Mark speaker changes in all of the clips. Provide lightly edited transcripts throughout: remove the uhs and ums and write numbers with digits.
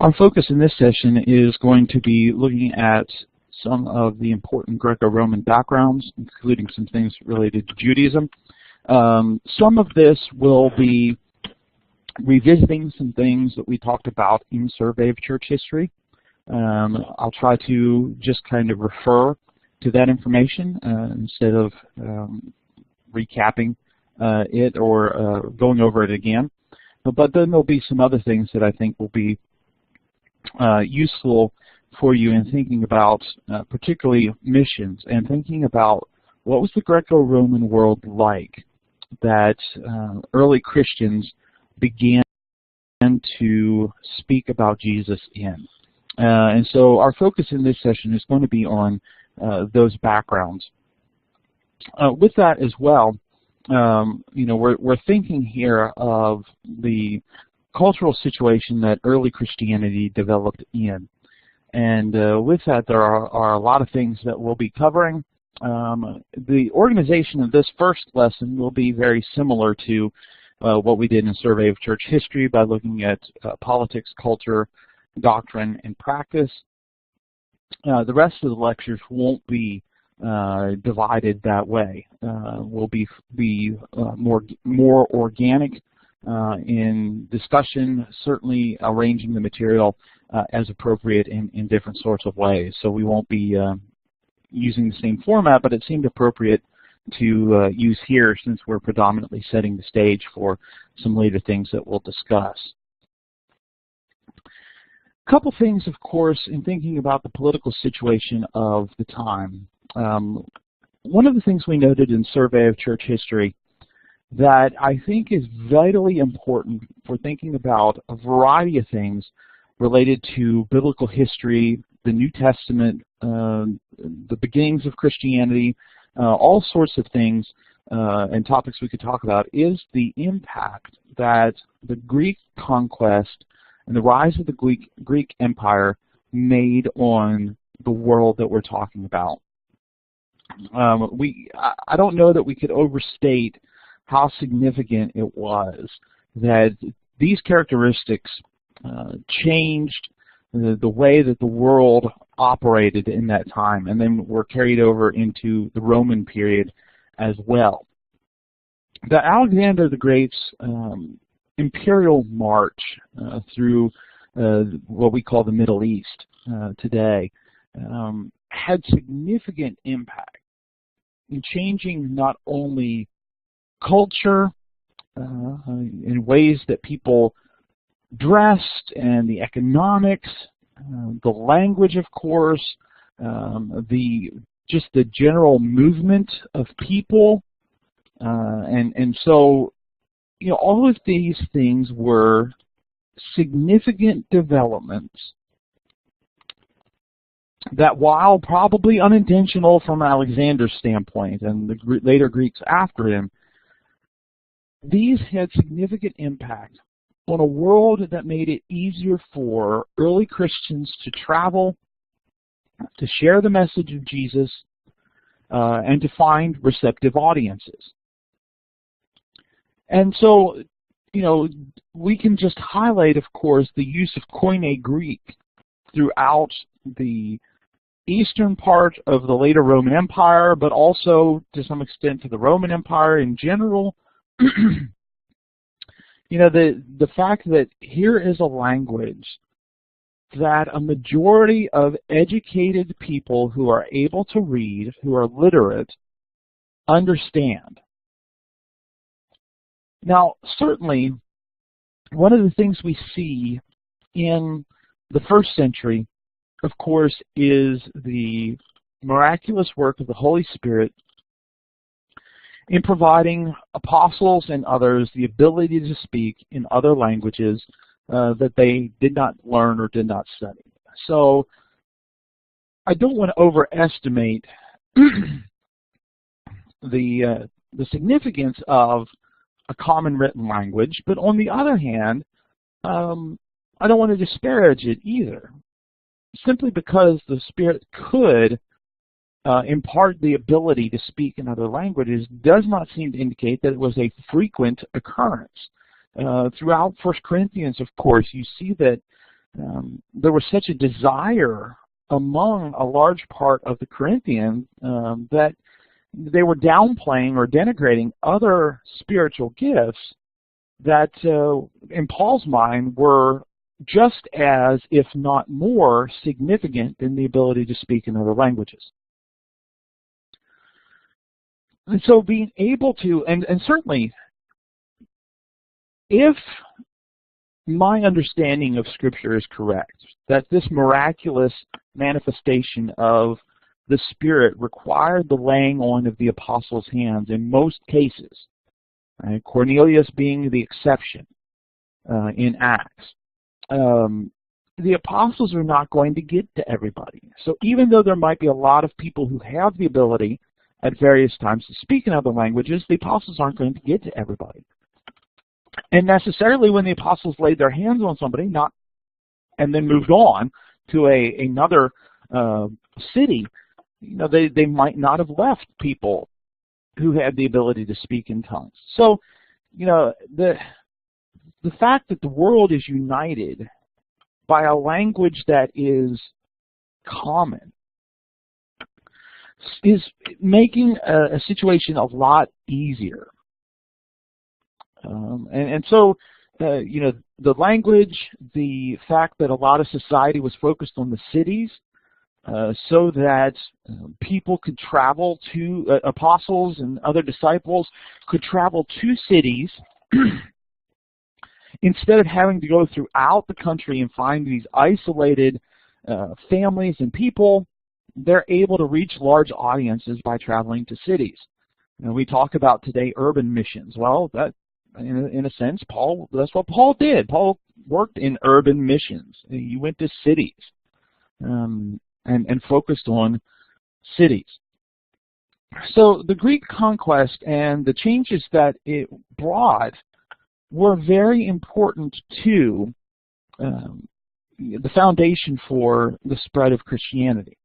Speaker 1: Our focus in this session is going to be looking at some of the important Greco-Roman backgrounds, including some things related to Judaism. Some of this will be revisiting some things that we talked about in Survey of Church History. I'll try to just kind of refer to that information instead of recapping it or going over it again. But then there'll be some other things that I think will be useful for you in thinking about particularly missions and thinking about what was the Greco-Roman world like that early Christians began to speak about Jesus in. And so our focus in this session is going to be on those backgrounds. With that as well, we're thinking here of the cultural situation that early Christianity developed in. And with that, there are a lot of things that we'll be covering. The organization of this first lesson will be very similar to what we did in Survey of Church History by looking at politics, culture, doctrine, and practice. The rest of the lectures won't be divided that way. We'll be more organic in discussion, certainly arranging the material as appropriate in different sorts of ways. So we won't be using the same format, but it seemed appropriate to use here since we're predominantly setting the stage for some later things that we'll discuss. A couple things, of course, in thinking about the political situation of the time. One of the things we noted in Survey of Church History that I think is vitally important for thinking about a variety of things related to biblical history, the New Testament, the beginnings of Christianity, all sorts of things and topics we could talk about, is the impact that the Greek conquest and the rise of the Greek Empire made on the world that we're talking about. I don't know that we could overstate how significant it was that these characteristics changed the way that the world operated in that time, and then were carried over into the Roman period as well. The Alexander the Great's imperial march through what we call the Middle East today had significant impact in changing not only culture in ways that people dressed and the economics, the language, of course, just the general movement of people, and so all of these things were significant developments that, while probably unintentional from Alexander's standpoint and the later Greeks after him, these had significant impact on a world that made it easier for early Christians to travel, to share the message of Jesus, and to find receptive audiences. And so, we can just highlight, of course, the use of Koine Greek throughout the eastern part of the later Roman Empire, but also to some extent to the Roman Empire in general. The fact that here is a language that a majority of educated people who are able to read, who are literate, understand. Now, certainly, one of the things we see in the first century, of course, is the miraculous work of the Holy Spirit in providing apostles and others the ability to speak in other languages that they did not learn or did not study. So I don't want to overestimate the significance of a common written language, but on the other hand, I don't want to disparage it either. Simply because the Spirit could impart the ability to speak in other languages does not seem to indicate that it was a frequent occurrence. Throughout 1 Corinthians, of course, you see that there was such a desire among a large part of the Corinthians that they were downplaying or denigrating other spiritual gifts that, in Paul's mind, were just as, if not more, significant than the ability to speak in other languages. And so being able to, and certainly, if my understanding of Scripture is correct, that this miraculous manifestation of the Spirit required the laying on of the apostles' hands in most cases, right? Cornelius being the exception in Acts. The apostles are not going to get to everybody. So even though there might be a lot of people who have the ability at various times to speak in other languages, the apostles aren't going to get to everybody. And necessarily when the apostles laid their hands on somebody, and then moved on to another city, they might not have left people who had the ability to speak in tongues. So, the fact that the world is united by a language that is common is making a situation a lot easier. So, the language, the fact that a lot of society was focused on the cities, so that people could travel to, apostles and other disciples could travel to cities instead of having to go throughout the country and find these isolated families and people. They're able to reach large audiences by traveling to cities. We talk about today urban missions. Well, that in a sense, that's what Paul did. Paul worked in urban missions. He went to cities and focused on cities. So the Greek conquest and the changes that it brought were very important to the foundation for the spread of Christianity.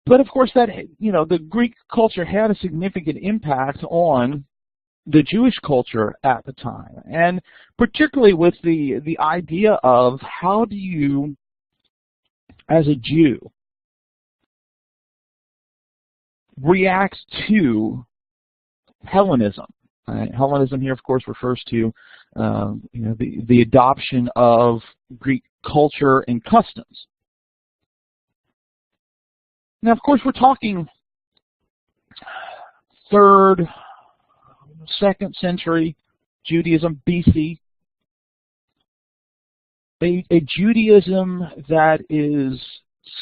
Speaker 1: But of course, that the Greek culture had a significant impact on the Jewish culture at the time, and particularly with the idea of how do you, as a Jew, react to Hellenism. Hellenism here, of course, refers to the adoption of Greek culture and customs. Now, of course, we're talking 3rd, 2nd century Judaism, BC. A Judaism that is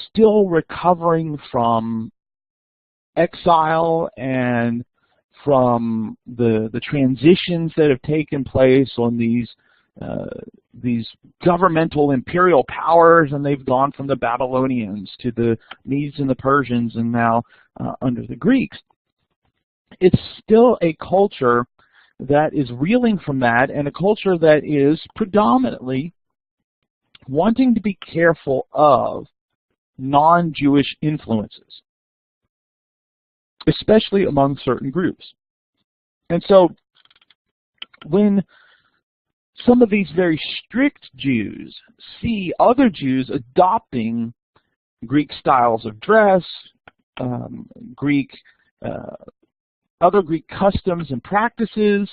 Speaker 1: still recovering from exile and from the transitions that have taken place on these governmental imperial powers, and they've gone from the Babylonians to the Medes and the Persians, and now under the Greeks. It's still a culture that is reeling from that, and a culture that is predominantly wanting to be careful of non-Jewish influences, especially among certain groups. And so when some of these very strict Jews see other Jews adopting Greek styles of dress, other Greek customs and practices,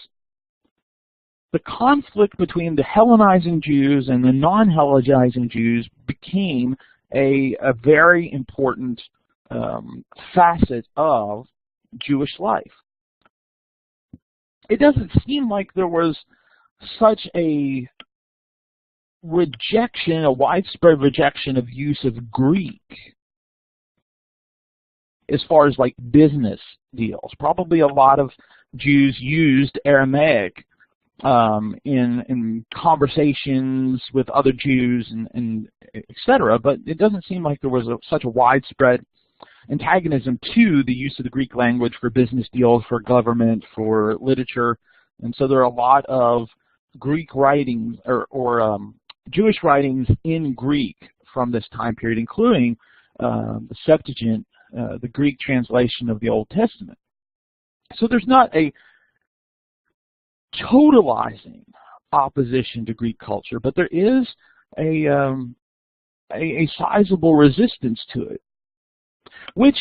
Speaker 1: the conflict between the Hellenizing Jews and the non-Hellenizing Jews became a very important facet of Jewish life. It doesn't seem like there was such a rejection, a widespread rejection of use of Greek as far as like business deals. Probably a lot of Jews used Aramaic in conversations with other Jews and etc. But it doesn't seem like there was such a widespread antagonism to the use of the Greek language for business deals, for government, for literature. And so there are a lot of Greek writings or Jewish writings in Greek from this time period, including the Septuagint, the Greek translation of the Old Testament. So there's not a totalizing opposition to Greek culture, but there is a sizable resistance to it, which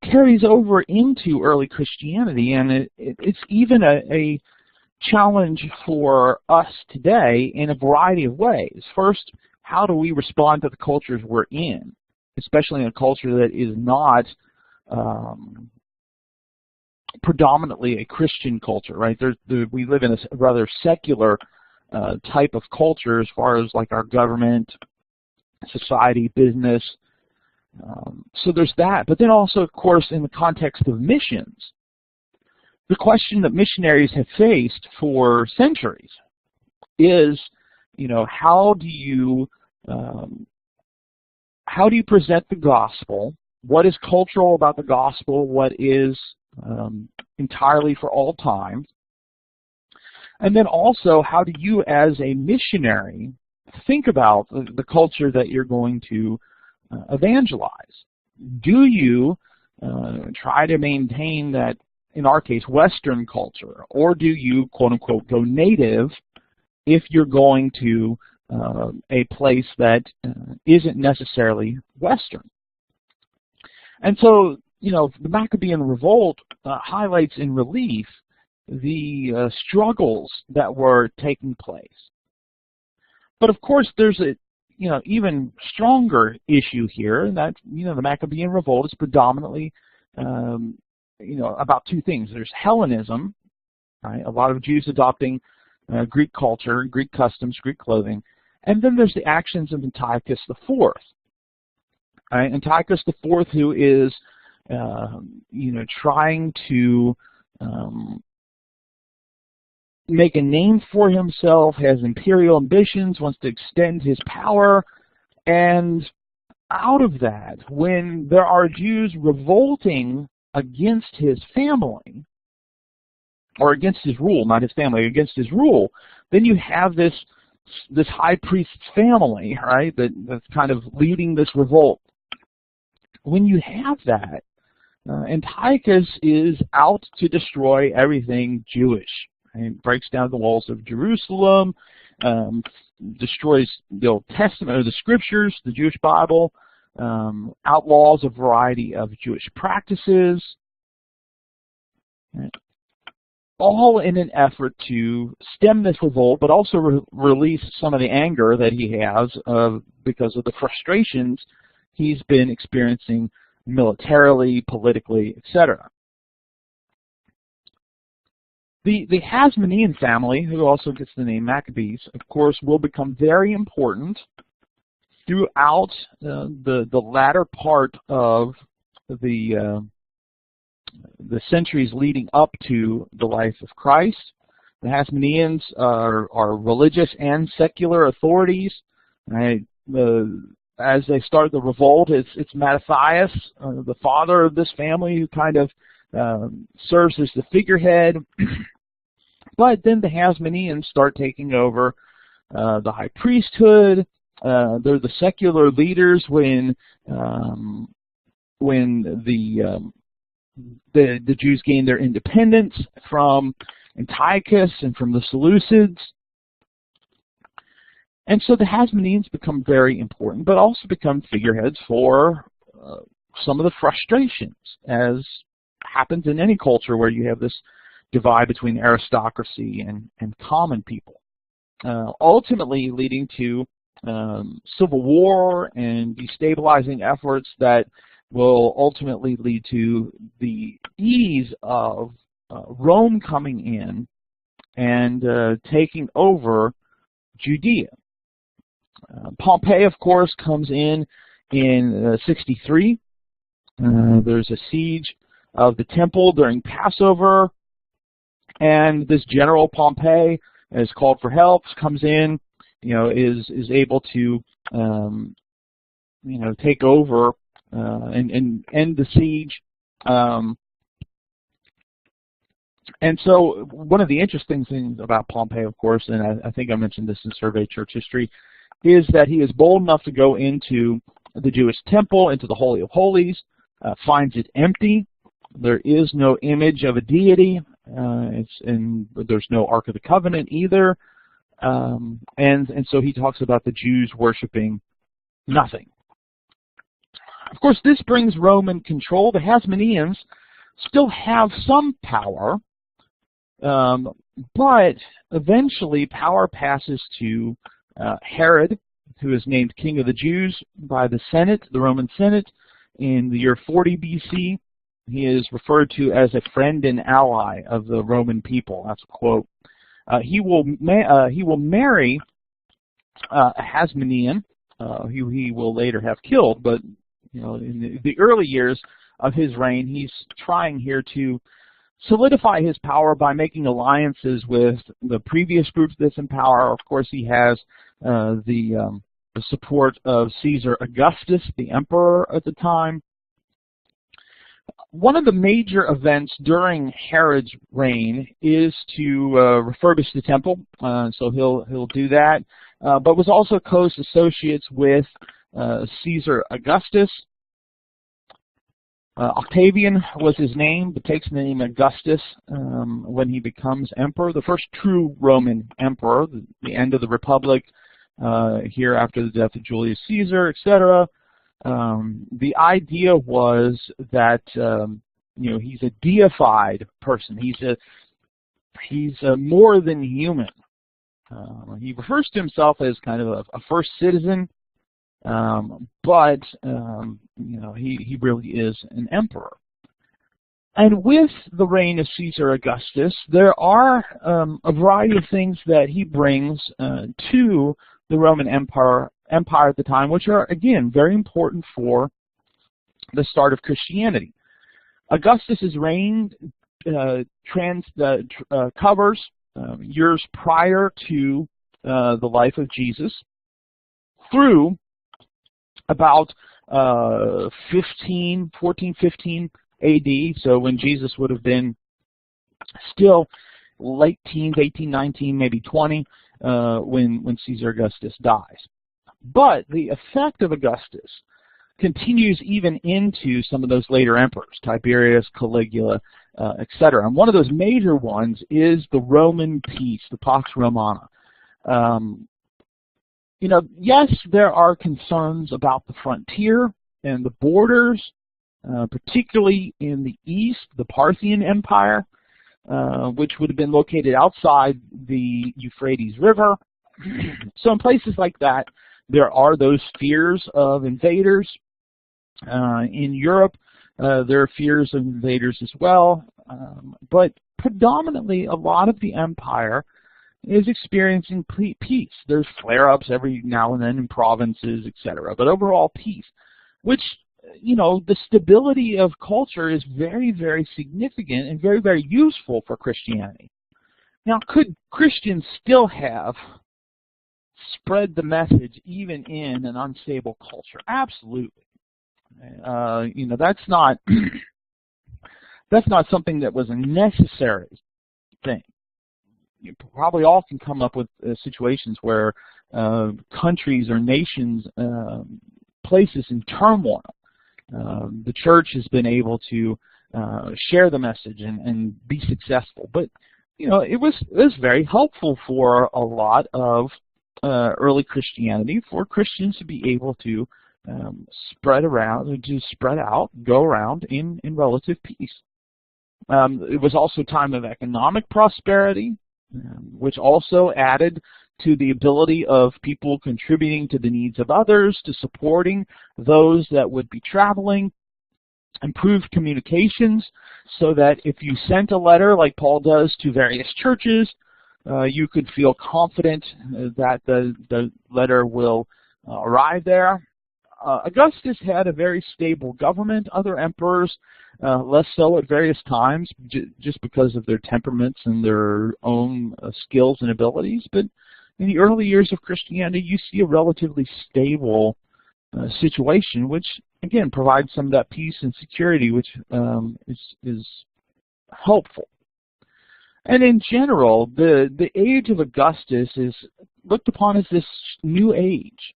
Speaker 1: carries over into early Christianity, and it's even a challenge for us today in a variety of ways. First, how do we respond to the cultures we're in, especially in a culture that is not predominantly a Christian culture, right? We live in a rather secular type of culture as far as like our government, society, business. So there's that. But then also, of course, in the context of missions, the question that missionaries have faced for centuries is, how do you present the gospel? What is cultural about the gospel? What is entirely for all time? And then also, how do you as a missionary think about the culture that you're going to evangelize? Do you try to maintain that, in our case, Western culture, or do you, quote unquote, go native if you're going to a place that isn't necessarily Western? And so, the Maccabean Revolt highlights in relief the struggles that were taking place. But of course, there's a even stronger issue here, and that the Maccabean Revolt is predominantly about two things. There's Hellenism, right? A lot of Jews adopting Greek culture, Greek customs, Greek clothing, and then there's the actions of Antiochus IV. Right? Antiochus IV, who is trying to make a name for himself, has imperial ambitions, wants to extend his power, and out of that, when there are Jews revolting against his family, or against his rule, not his family, against his rule, then you have this high priest's family, right, that's kind of leading this revolt. When you have that, Antiochus is out to destroy everything Jewish. Right? Breaks down the walls of Jerusalem, destroys the Old Testament, or the Scriptures, the Jewish Bible, outlaws a variety of Jewish practices, right? All in an effort to stem this revolt, but also release some of the anger that he has because of the frustrations he's been experiencing militarily, politically, etc. The Hasmonean family, who also gets the name Maccabees, of course, will become very important throughout the latter part of the centuries leading up to the life of Christ. The Hasmoneans are religious and secular authorities. Right? As they start the revolt, it's Mattathias, the father of this family, who kind of serves as the figurehead. But then the Hasmoneans start taking over the high priesthood. They're the secular leaders when the Jews gained their independence from Antiochus and from the Seleucids. And so the Hasmoneans become very important, but also become figureheads for some of the frustrations, as happens in any culture where you have this divide between aristocracy and common people, ultimately leading to civil war and destabilizing efforts that will ultimately lead to the ease of Rome coming in and taking over Judea. Pompey, of course, comes in 63. There's a siege of the temple during Passover, and this general Pompey is called for help, comes in, is able to take over and end the siege. And so one of the interesting things about Pompey, of course, and I think I mentioned this in Survey Church History, is that he is bold enough to go into the Jewish temple, into the Holy of Holies, finds it empty. There is no image of a deity. There's no Ark of the Covenant either. And so he talks about the Jews worshiping nothing. Of course, this brings Roman control. The Hasmoneans still have some power, but eventually power passes to Herod, who is named King of the Jews by the Senate, the Roman Senate, in the year 40 BC. He is referred to as a friend and ally of the Roman people. That's a quote. He will marry a Hasmonean, who he will later have killed, but in the early years of his reign, he's trying here to solidify his power by making alliances with the previous groups that's in power. Of course, he has the support of Caesar Augustus, the emperor at the time. One of the major events during Herod's reign is to refurbish the temple, so he'll do that, but was also close associates with Caesar Augustus. Octavian was his name, but takes the name Augustus when he becomes emperor, the first true Roman emperor, the end of the Republic, here after the death of Julius Caesar, etc. The idea was that he's a deified person. He's a more than human. He refers to himself as kind of a first citizen, but he really is an emperor. And with the reign of Caesar Augustus, there are a variety of things that he brings to the Roman Empire at the time, which are, again, very important for the start of Christianity. Augustus's reign covers years prior to the life of Jesus through about 14, 15 AD, so when Jesus would have been still late teens, 18, 19, maybe 20, when Caesar Augustus dies. But the effect of Augustus continues even into some of those later emperors, Tiberius, Caligula, etc. And one of those major ones is the Roman peace, the Pax Romana. Yes, there are concerns about the frontier and the borders, particularly in the east, the Parthian Empire, which would have been located outside the Euphrates River. So in places like that, there are those fears of invaders. In Europe, there are fears of invaders as well, but predominantly a lot of the empire is experiencing peace. There's flare-ups every now and then in provinces, etc., but overall peace, which, the stability of culture is very, very significant and very, very useful for Christianity. Now, could Christians still have spread the message even in an unstable culture? Absolutely. That's not something that was a necessary thing. You probably all can come up with situations where countries or nations, places in turmoil, the church has been able to share the message and be successful. But it was very helpful for a lot of early Christianity for Christians to be able to spread out, go around in relative peace. It was also a time of economic prosperity, which also added to the ability of people contributing to the needs of others, to supporting those that would be traveling, improved communications, so that if you sent a letter like Paul does to various churches, you could feel confident that the letter will arrive there. Augustus had a very stable government. Other emperors less so at various times, just because of their temperaments and their own skills and abilities. But in the early years of Christianity, you see a relatively stable situation, which again provides some of that peace and security, which is helpful. And in general, the age of Augustus is looked upon as this new age.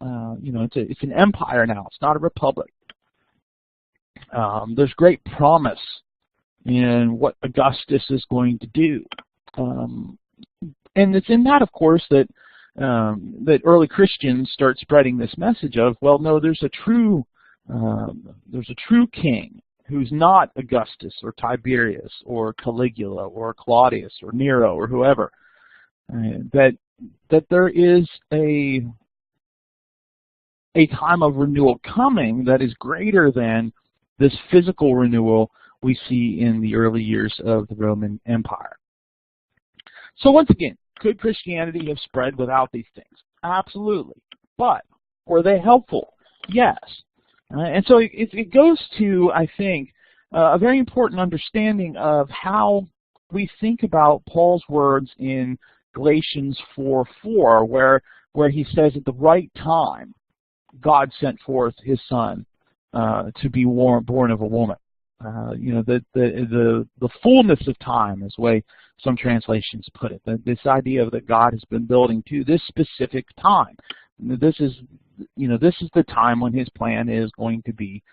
Speaker 1: It's an empire now. It's not a republic. There's great promise in what Augustus is going to do. And it's in that, of course, that that early Christians start spreading this message of, well, no, there's a true king who's not Augustus or Tiberius or Caligula or Claudius or Nero or whoever. That there is a time of renewal coming that is greater than this physical renewal we see in the early years of the Roman Empire. So once again, could Christianity have spread without these things? Absolutely. But were they helpful? Yes. And so it goes to, I think, a very important understanding of how we think about Paul's words in Galatians 4:4, where he says at the right time, God sent forth his son to be born of a woman. The fullness of time is the way some translations put it. This idea of that God has been building to this specific time. This is the time when his plan is going to be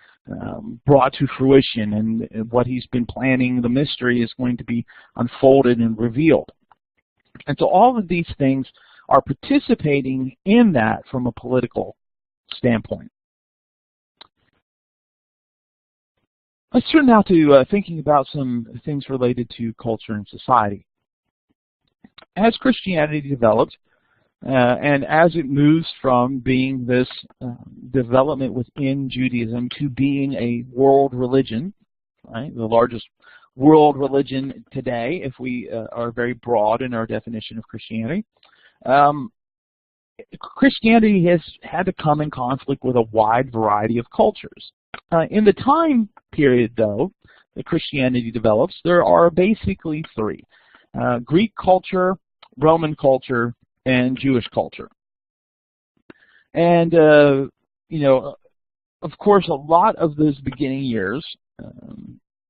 Speaker 1: brought to fruition, and what he's been planning, the mystery, is going to be unfolded and revealed. And so all of these things are participating in that from a political standpoint. Let's turn now to thinking about some things related to culture and society. As Christianity developed, and as it moves from being this development within Judaism to being a world religion, right, the largest world religion today, if we are very broad in our definition of Christianity, Christianity has had to come in conflict with a wide variety of cultures. In the time period, though, that Christianity develops, there are basically three: Greek culture, Roman culture, and Jewish culture. And, of course, a lot of those beginning years,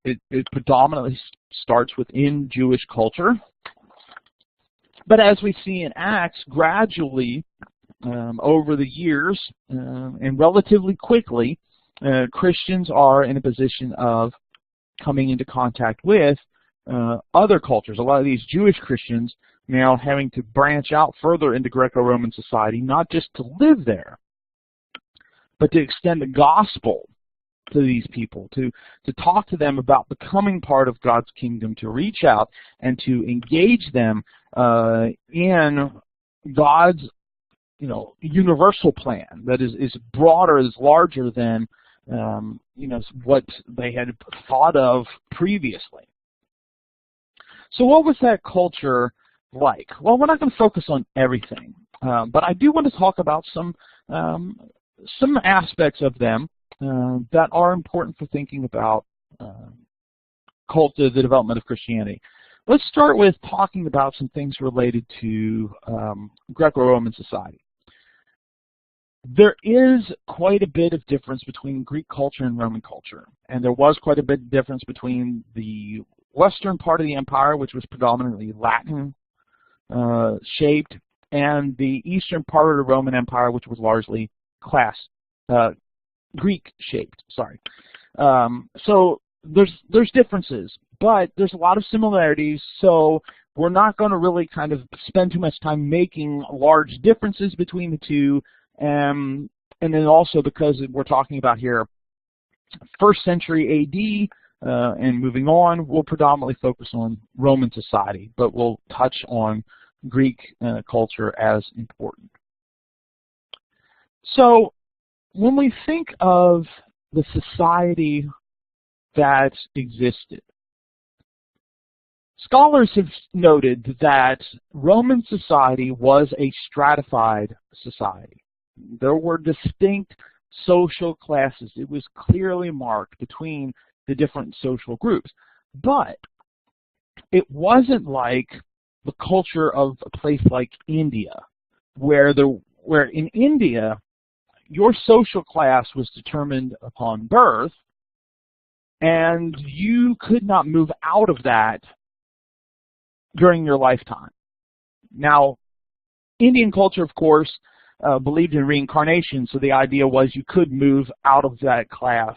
Speaker 1: it predominantly starts within Jewish culture. But as we see in Acts, gradually, over the years, and relatively quickly, Christians are in a position of coming into contact with other cultures. A lot of these Jewish Christians now having to branch out further into Greco-Roman society, not just to live there, but to extend the gospel to these people, to talk to them about becoming part of God's kingdom, to reach out and to engage them in God's universal plan that is broader, is larger than what they had thought of previously. So what was that culture like? Well, we're not going to focus on everything, but I do want to talk about some aspects of them that are important for thinking about the development of Christianity. Let's start with talking about some things related to Greco-Roman society. There is quite a bit of difference between Greek culture and Roman culture, and there was quite a bit of difference between the western part of the empire, which was predominantly Latin shaped, and the eastern part of the Roman Empire, which was largely Greek shaped. Sorry. So there's differences, but there's a lot of similarities. So we're not going to really kind of spend too much time making large differences between the two. And then also, because we're talking about here 1st century AD and moving on, we'll predominantly focus on Roman society, but we'll touch on Greek culture as important. So when we think of the society that existed, scholars have noted that Roman society was a stratified society. There were distinct social classes. It was clearly marked between the different social groups. But it wasn't like the culture of a place like India, where in India, your social class was determined upon birth, and you could not move out of that during your lifetime. Now, Indian culture, of course, believed in reincarnation, so the idea was you could move out of that class,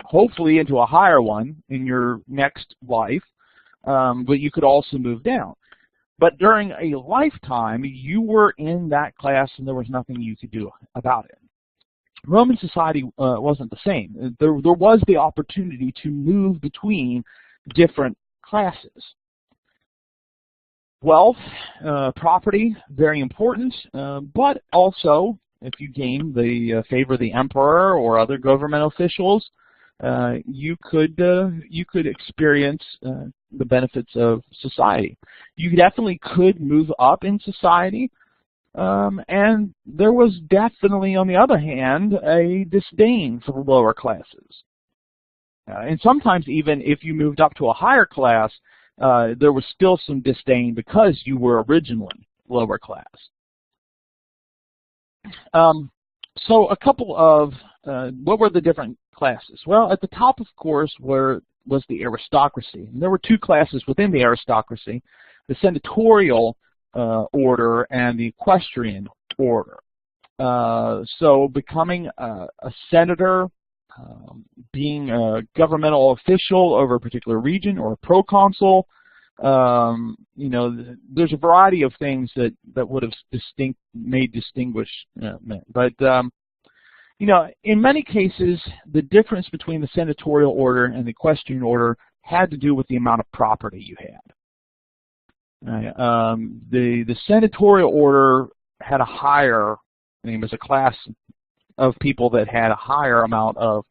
Speaker 1: hopefully into a higher one in your next life, but you could also move down. But during a lifetime, you were in that class and there was nothing you could do about it. Roman society wasn't the same. There was the opportunity to move between different classes. Wealth, property, very important, but also if you gained the favor of the emperor or other government officials, you could experience the benefits of society. You definitely could move up in society, and there was definitely, on the other hand, a disdain for the lower classes. And sometimes even if you moved up to a higher class, there was still some disdain because you were originally lower class. So a couple of, what were the different classes? Well, at the top, of course, was the aristocracy. And there were two classes within the aristocracy, the senatorial order and the equestrian order. So becoming a senator, being a governmental official over a particular region, or a proconsul, you know, there's a variety of things that would have made distinguishment. But you know, in many cases, the difference between the senatorial order and the equestrian order had to do with the amount of property you had. The senatorial order had a higher, I mean, it was a class of people that had a higher amount of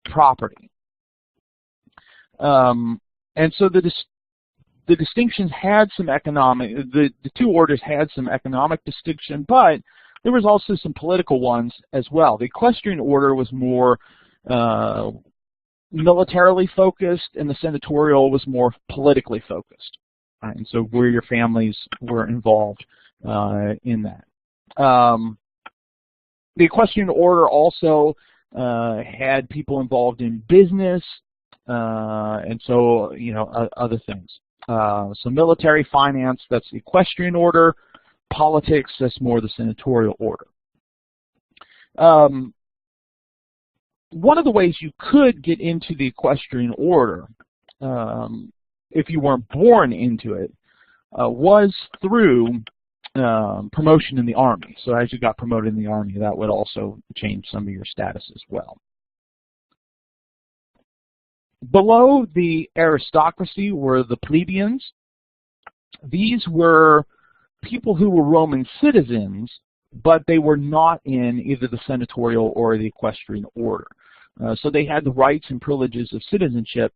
Speaker 1: property. And so the distinctions had some economic, the two orders had some economic distinction, but there was also some political ones as well. The equestrian order was more militarily focused, and the senatorial was more politically focused. Right? And so where your families were involved in that. The equestrian order also had people involved in business, and so, you know, other things. So military, finance, that's the equestrian order. Politics, that's more the senatorial order. One of the ways you could get into the equestrian order, if you weren't born into it, was through promotion in the army. So as you got promoted in the army, that would also change some of your status as well. Below the aristocracy were the plebeians. These were people who were Roman citizens, but they were not in either the senatorial or the equestrian order. So they had the rights and privileges of citizenship,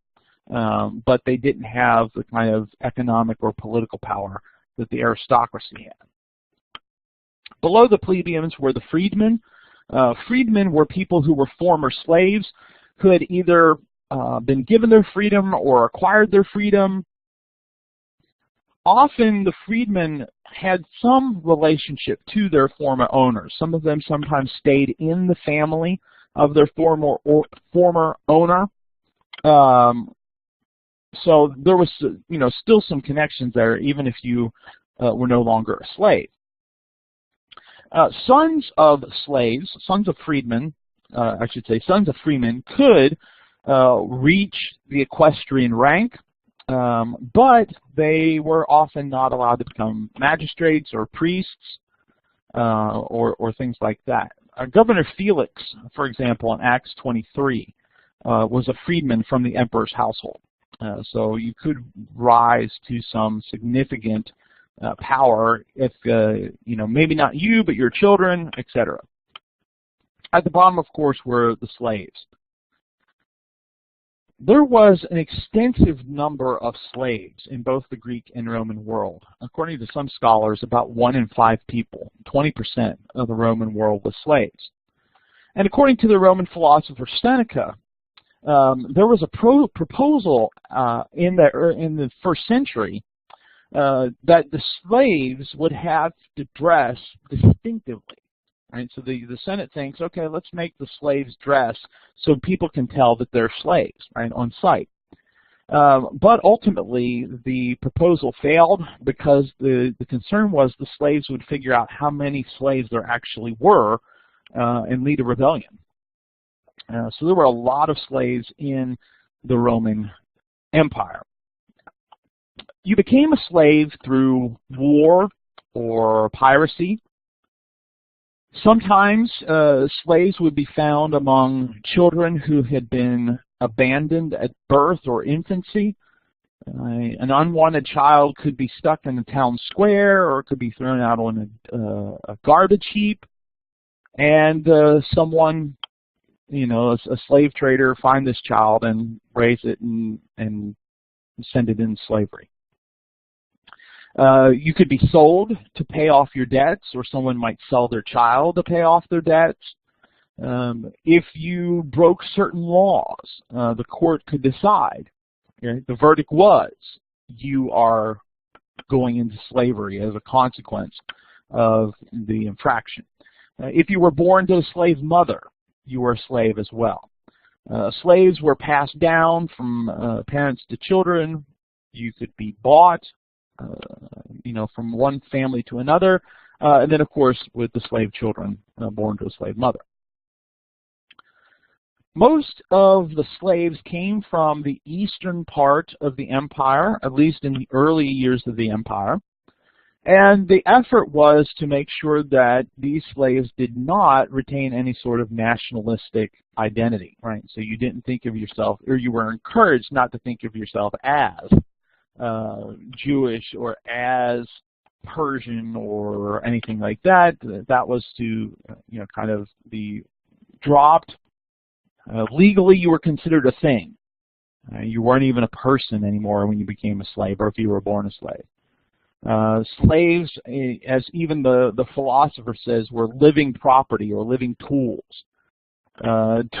Speaker 1: but they didn't have the kind of economic or political power that the aristocracy had. Below the plebeians were the freedmen. Freedmen were people who were former slaves who had either been given their freedom or acquired their freedom. Often the freedmen had some relationship to their former owners. Some of them sometimes stayed in the family of their former owner. So there was, you know, still some connections there, even if you were no longer a slave. Sons of slaves, sons of freedmen, I should say, sons of freemen could reach the equestrian rank, but they were often not allowed to become magistrates or priests or things like that. Governor Felix, for example, in Acts 23, was a freedman from the emperor's household. So you could rise to some significant power if, you know, maybe not you, but your children, etc. At the bottom, of course, were the slaves. There was an extensive number of slaves in both the Greek and Roman world. According to some scholars, about 1 in 5 people, 20% of the Roman world was slaves. And according to the Roman philosopher Seneca, there was a proposal in the first century that the slaves would have to dress distinctively. Right? So the Senate thinks, okay, let's make the slaves dress so people can tell that they're slaves, right, on sight. But ultimately, the proposal failed because the concern was the slaves would figure out how many slaves there actually were and lead a rebellion. So there were a lot of slaves in the Roman Empire. You became a slave through war or piracy. Sometimes slaves would be found among children who had been abandoned at birth or infancy. An unwanted child could be stuck in the town square, or it could be thrown out on a garbage heap, and someone, a slave trader, find this child and raise it and send it into slavery. You could be sold to pay off your debts, or someone might sell their child to pay off their debts. If you broke certain laws, the court could decide. Okay? The verdict was, you are going into slavery as a consequence of the infraction. If you were born to a slave mother, you were a slave as well. Slaves were passed down from parents to children. You could be bought, from one family to another, and then, of course, with the slave children born to a slave mother. Most of the slaves came from the eastern part of the empire, at least in the early years of the empire, and the effort was to make sure that these slaves did not retain any sort of nationalistic identity, right? So you didn't think of yourself, or you were encouraged not to think of yourself as Jewish or as Persian or anything like that. That was to, kind of be dropped. Legally, you were considered a thing. You weren't even a person anymore when you became a slave, or if you were born a slave. Slaves, as even the philosopher says, were living property or living tools,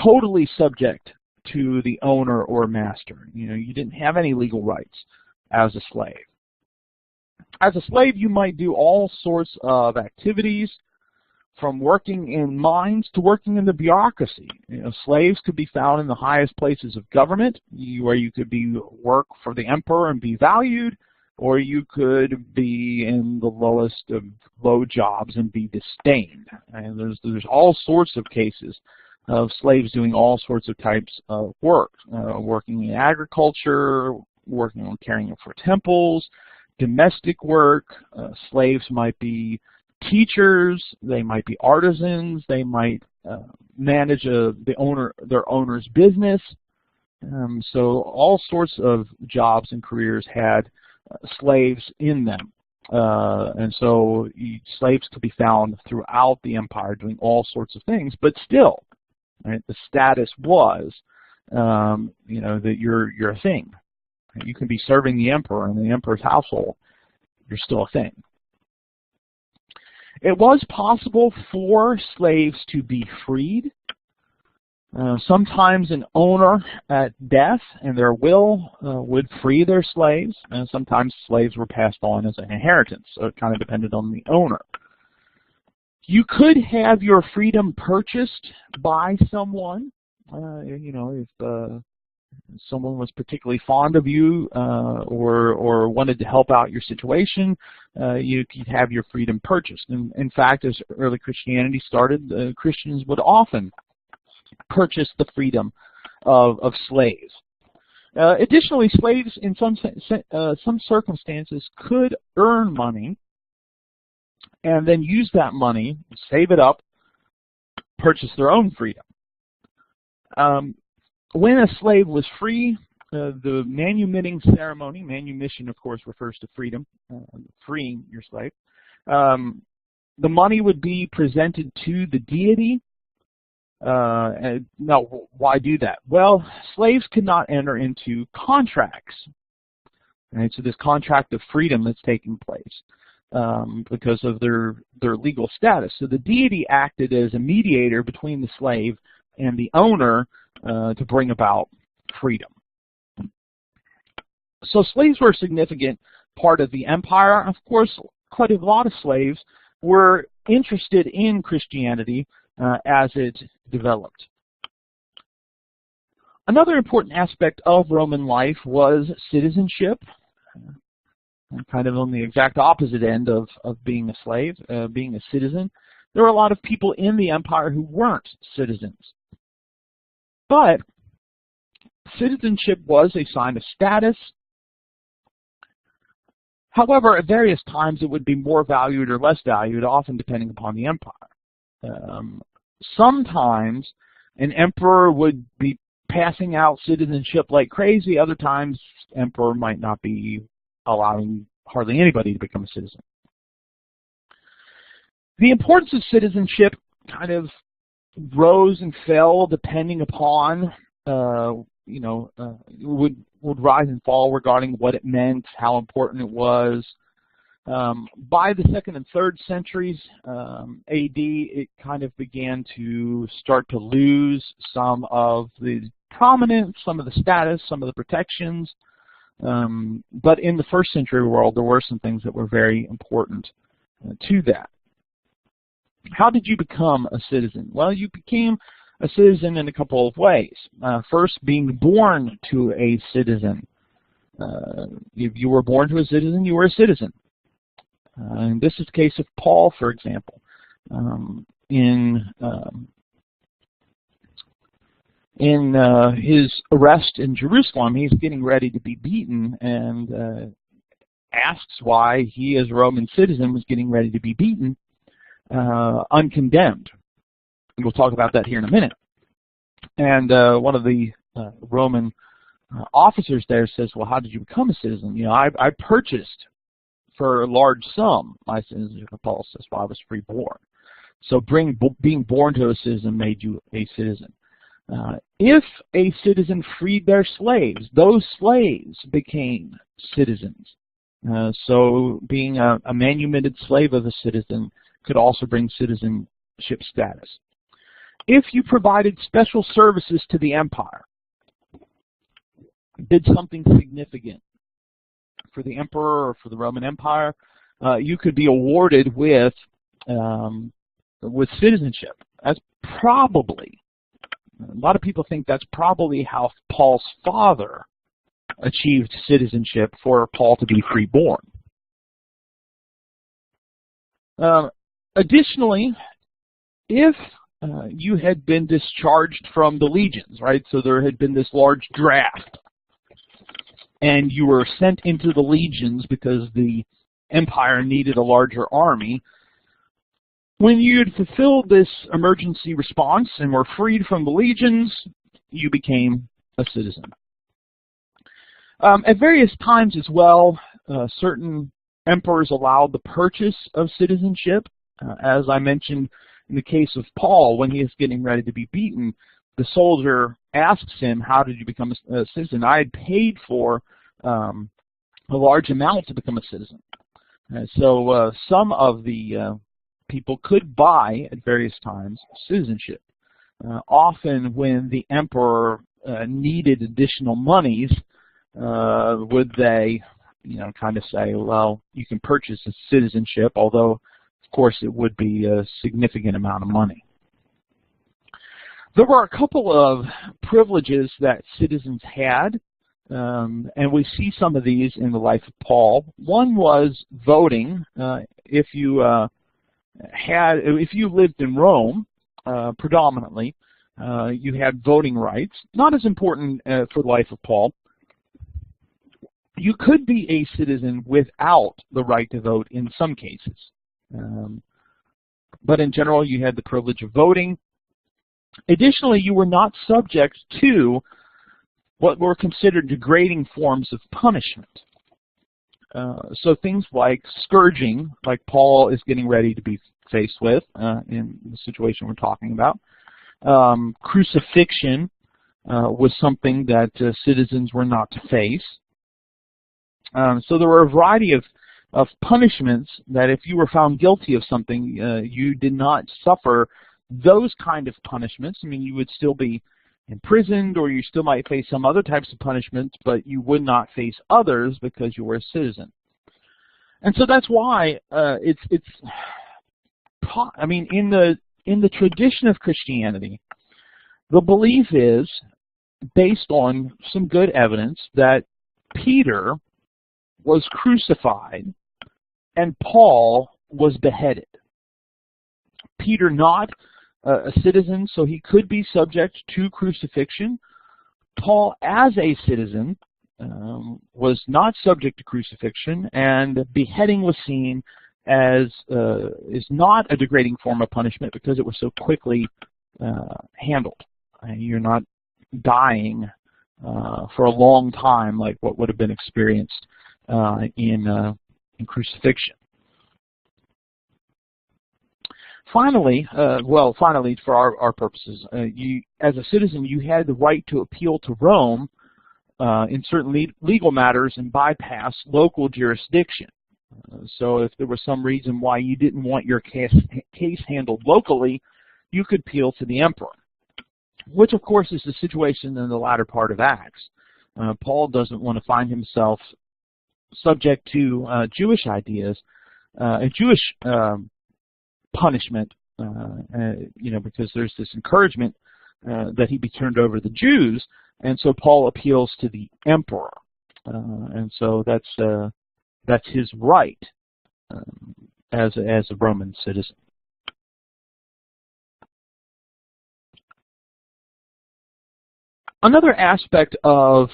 Speaker 1: totally subject to the owner or master. You didn't have any legal rights as a slave. As a slave, you might do all sorts of activities, from working in mines to working in the bureaucracy. Slaves could be found in the highest places of government, where you could work for the emperor and be valued, or you could be in the lowest of low jobs and be disdained. And there's all sorts of cases of slaves doing all sorts of types of work, working in agriculture, working on caring for temples, domestic work. Slaves might be teachers, they might be artisans, they might manage their owner's business. So all sorts of jobs and careers had slaves in them. And so slaves could be found throughout the empire doing all sorts of things, but still, right, the status was, that you're a thing. You can be serving the emperor in the emperor's household. You're still a thing. It was possible for slaves to be freed. Sometimes an owner at death and their will would free their slaves, and sometimes slaves were passed on as an inheritance, so it kind of depended on the owner. You could have your freedom purchased by someone. If someone was particularly fond of you or wanted to help out your situation, you could have your freedom purchased. And in fact, as early Christianity started, Christians would often purchase the freedom of slaves. Additionally, slaves in some circumstances could earn money and then use that money, save it up, purchase their own freedom. When a slave was free, the manumitting ceremony, manumission of course refers to freedom, freeing your slave, the money would be presented to the deity. Now, why do that? Well, slaves could not enter into contracts. Right? So this contract of freedom that's taking place because of their legal status. So the deity acted as a mediator between the slave and the owner to bring about freedom. So slaves were a significant part of the empire. Of course, quite a lot of slaves were interested in Christianity as it developed. Another important aspect of Roman life was citizenship, kind of on the exact opposite end of being a slave, being a citizen. There were a lot of people in the empire who weren't citizens. But citizenship was a sign of status. However, at various times it would be more valued or less valued, often depending upon the empire. Sometimes an emperor would be passing out citizenship like crazy. Other times, emperor might not be allowing hardly anybody to become a citizen. The importance of citizenship kind of rose and fell depending upon, would rise and fall regarding what it meant, how important it was. By the 2nd and 3rd centuries AD, it kind of began to start to lose some of the prominence, some of the status, some of the protections. But in the 1st century world, there were some things that were very important to that. How did you become a citizen? Well, you became a citizen in a couple of ways. First, being born to a citizen. If you were born to a citizen, you were a citizen. And this is the case of Paul, for example. In his arrest in Jerusalem, he's getting ready to be beaten and asks why he, as a Roman citizen, was getting ready to be beaten uncondemned. And we'll talk about that here in a minute. And one of the Roman officers there says, well, how did you become a citizen? You know, I purchased for a large sum my citizenship. Paul says, well, I was free-born. So being born to a citizen made you a citizen. If a citizen freed their slaves, those slaves became citizens. So being a manumitted slave of a citizen could also bring citizenship status. If you provided special services to the empire, did something significant for the emperor or for the Roman Empire, you could be awarded with citizenship. That's probably, a lot of people think that's probably how Paul's father achieved citizenship, for Paul to be free-born. Additionally, if you had been discharged from the legions, right? So there had been this large draft, and you were sent into the legions because the empire needed a larger army. When you had fulfilled this emergency response and were freed from the legions, you became a citizen. At various times as well, certain emperors allowed the purchase of citizenship. As I mentioned, in the case of Paul, when he is getting ready to be beaten, the soldier asks him, how did you become a citizen? I had paid for a large amount to become a citizen. So some of the people could buy, at various times, citizenship. Often when the emperor needed additional monies, would they, kind of say, well, you can purchase a citizenship, although of course it would be a significant amount of money. There were a couple of privileges that citizens had, and we see some of these in the life of Paul. One was voting. If you lived in Rome, predominantly, you had voting rights. Not as important for the life of Paul. You could be a citizen without the right to vote in some cases. But in general, you had the privilege of voting. Additionally, you were not subject to what were considered degrading forms of punishment. So things like scourging, like Paul is getting ready to be faced with in the situation we're talking about. Crucifixion was something that citizens were not to face. So there were a variety of punishments that if you were found guilty of something, you did not suffer those kind of punishments. I mean, you would still be imprisoned, or you still might face some other types of punishments, but you would not face others because you were a citizen. And so that's why in the tradition of Christianity, the belief is, based on some good evidence, that Peter was crucified and Paul was beheaded. Peter not a citizen, so he could be subject to crucifixion. Paul, as a citizen, was not subject to crucifixion, and beheading was seen as is not a degrading form of punishment because it was so quickly handled. You're not dying for a long time like what would have been experienced in crucifixion. Finally, finally for our purposes, you, as a citizen, you had the right to appeal to Rome in certain legal matters and bypass local jurisdiction. So if there was some reason why you didn't want your case handled locally, you could appeal to the emperor, which of course is the situation in the latter part of Acts. Paul doesn't want to find himself subject to Jewish ideas, Jewish punishment, because there's this encouragement that he be turned over to the Jews, and so Paul appeals to the emperor, and so that's his right as a Roman citizen. Another aspect of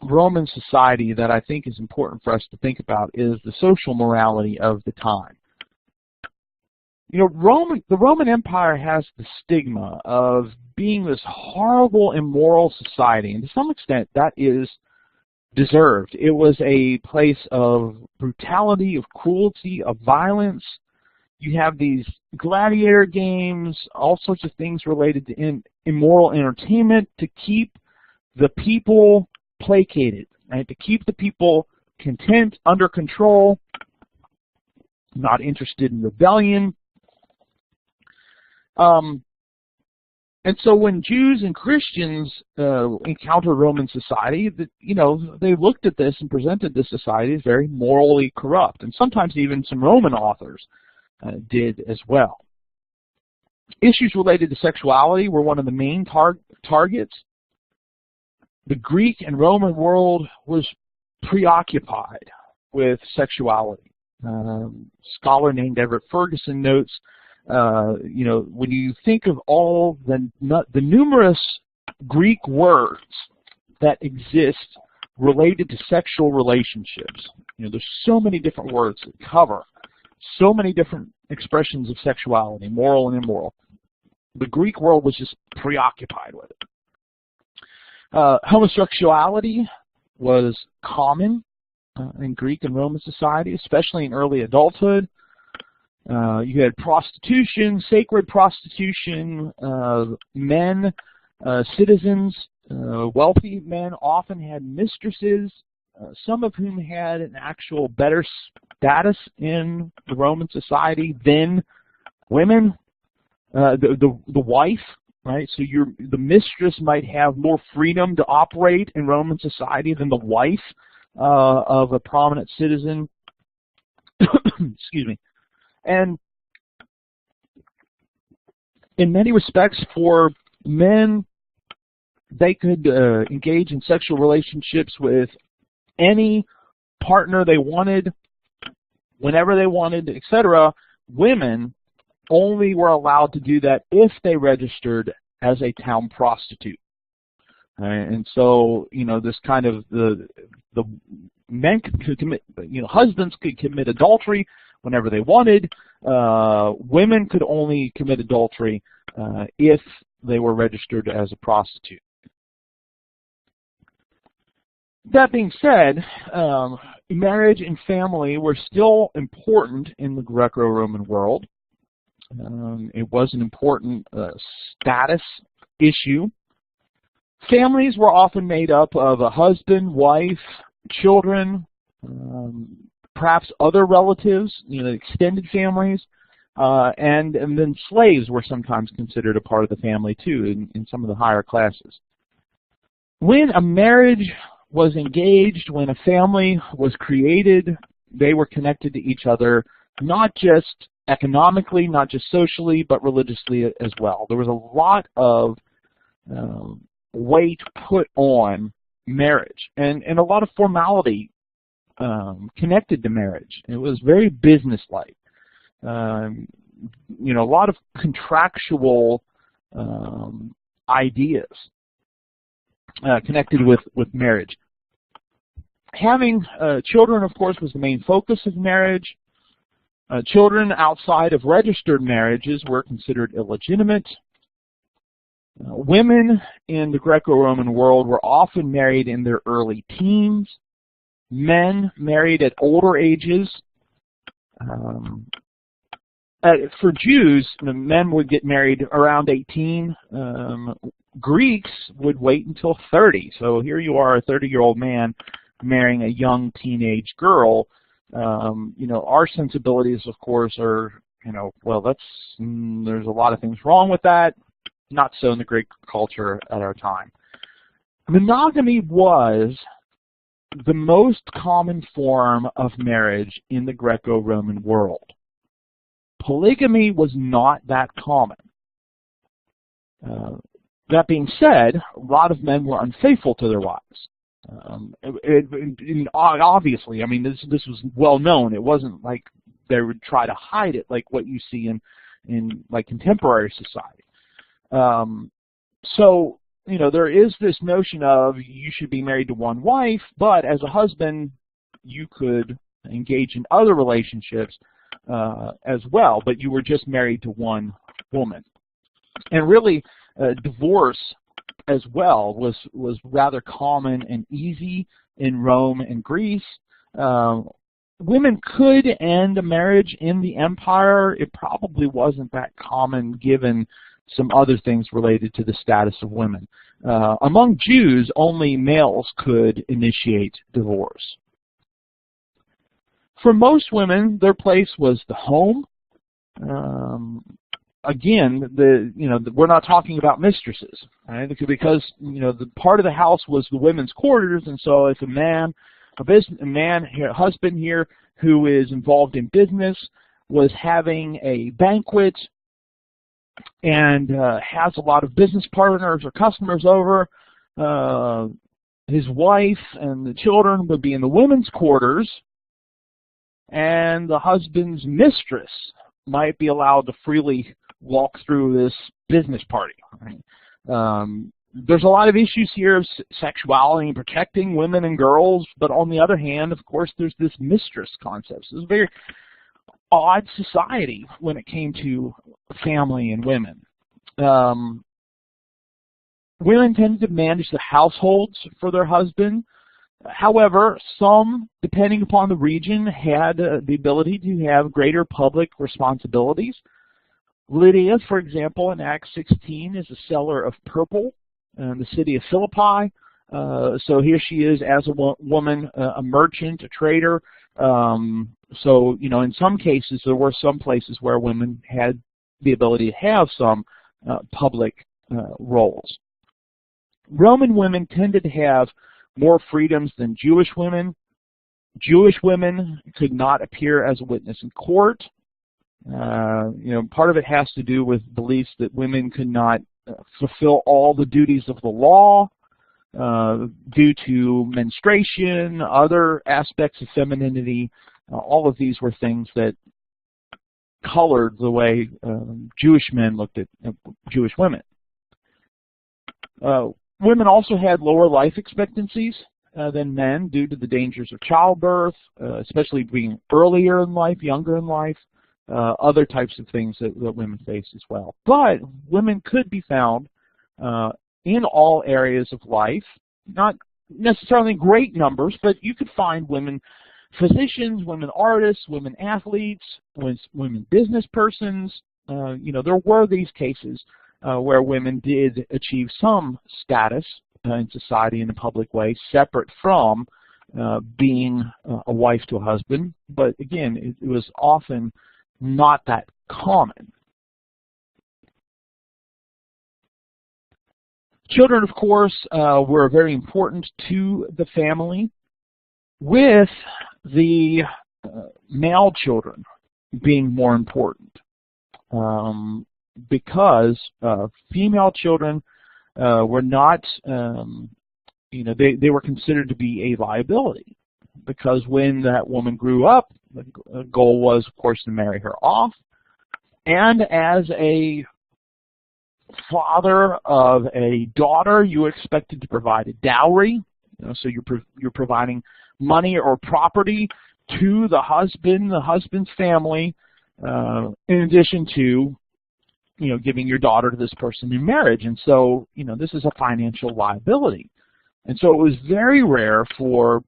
Speaker 1: Roman society that I think is important for us to think about is the social morality of the time. The Roman Empire has the stigma of being this horrible, immoral society, and to some extent that is deserved. It was a place of brutality, of cruelty, of violence. You have these gladiator games, all sorts of things related to immoral entertainment to keep the people placated, right? To keep the people content, under control, not interested in rebellion. And so when Jews and Christians encounter Roman society, they looked at this and presented this society as very morally corrupt, and sometimes even some Roman authors did as well. Issues related to sexuality were one of the main targets. The Greek and Roman world was preoccupied with sexuality. A scholar named Everett Ferguson notes, when you think of all the numerous Greek words that exist related to sexual relationships, there's so many different words that cover so many different expressions of sexuality, moral and immoral. The Greek world was just preoccupied with it. Homosexuality was common in Greek and Roman society, especially in early adulthood. You had prostitution, sacred prostitution. Men, citizens, wealthy men often had mistresses, some of whom had an actual better status in the Roman society than women. The wife, right? So the mistress might have more freedom to operate in Roman society than the wife of a prominent citizen. Excuse me. And in many respects, for men, they could engage in sexual relationships with any partner they wanted, whenever they wanted, etc. Women only were allowed to do that if they registered as a town prostitute. And so, this kind of the men could commit, husbands could commit adultery whenever they wanted. Women could only commit adultery if they were registered as a prostitute. That being said, marriage and family were still important in the Greco-Roman world. It was an important status issue. Families were often made up of a husband, wife, children, perhaps other relatives, extended families, and then slaves were sometimes considered a part of the family too in some of the higher classes. When a marriage was engaged, when a family was created, they were connected to each other, not just economically, not just socially, but religiously as well. There was a lot of weight put on marriage and a lot of formality connected to marriage. It was very businesslike. A lot of contractual ideas. connected with marriage. Having children, of course, was the main focus of marriage. Children outside of registered marriages were considered illegitimate. Women in the Greco-Roman world were often married in their early teens. Men married at older ages. For Jews, the men would get married around 18. Greeks would wait until 30. So here you are, a 30-year-old man marrying a young teenage girl. Our sensibilities, of course, are, well, there's a lot of things wrong with that. Not so in the Greek culture at our time. Monogamy was the most common form of marriage in the Greco-Roman world. Polygamy was not that common. That being said, a lot of men were unfaithful to their wives. Obviously, I mean, this was well known. It wasn't like they would try to hide it like what you see in like contemporary society. So, there is this notion of you should be married to one wife, but as a husband, you could engage in other relationships as well, but you were just married to one woman. And really, divorce as well was rather common and easy in Rome and Greece. Women could end a marriage in the empire. It probably wasn't that common given some other things related to the status of women. Among Jews, only males could initiate divorce. For most women, their place was the home. Again, we're not talking about mistresses, right? Because the part of the house was the women's quarters, and so if a husband here who is involved in business was having a banquet and has a lot of business partners or customers over, his wife and the children would be in the women's quarters, and the husband's mistress might be allowed to freely walk through this business party. Right? There's a lot of issues here of sexuality and protecting women and girls, but on the other hand, of course, there's this mistress concept. So it's a very odd society when it came to family and women. Women tended to manage the households for their husband. However, some, depending upon the region, had the ability to have greater public responsibilities. Lydia, for example, in Acts 16, is a seller of purple in the city of Philippi. So here she is as a woman, a merchant, a trader. So, in some cases, there were some places where women had the ability to have some public roles. Roman women tended to have more freedoms than Jewish women. Jewish women could not appear as a witness in court. Part of it has to do with beliefs that women could not fulfill all the duties of the law due to menstruation, other aspects of femininity. All of these were things that colored the way Jewish men looked at Jewish women. Women also had lower life expectancies than men due to the dangers of childbirth, especially being earlier in life, younger in life, other types of things that women face as well. But women could be found in all areas of life, not necessarily in great numbers, but you could find women physicians, women artists, women athletes, women business persons. There were these cases where women did achieve some status in society in a public way, separate from being a wife to a husband. But again, it was often not that common. Children, of course, were very important to the family, with the male children being more important. Because female children were not, they were considered to be a liability. Because when that woman grew up, the goal was, of course, to marry her off. And as a father of a daughter, you were expected to provide a dowry. So you're providing money or property to the husband's family, in addition to giving your daughter to this person in marriage. And so this is a financial liability. And so it was very rare for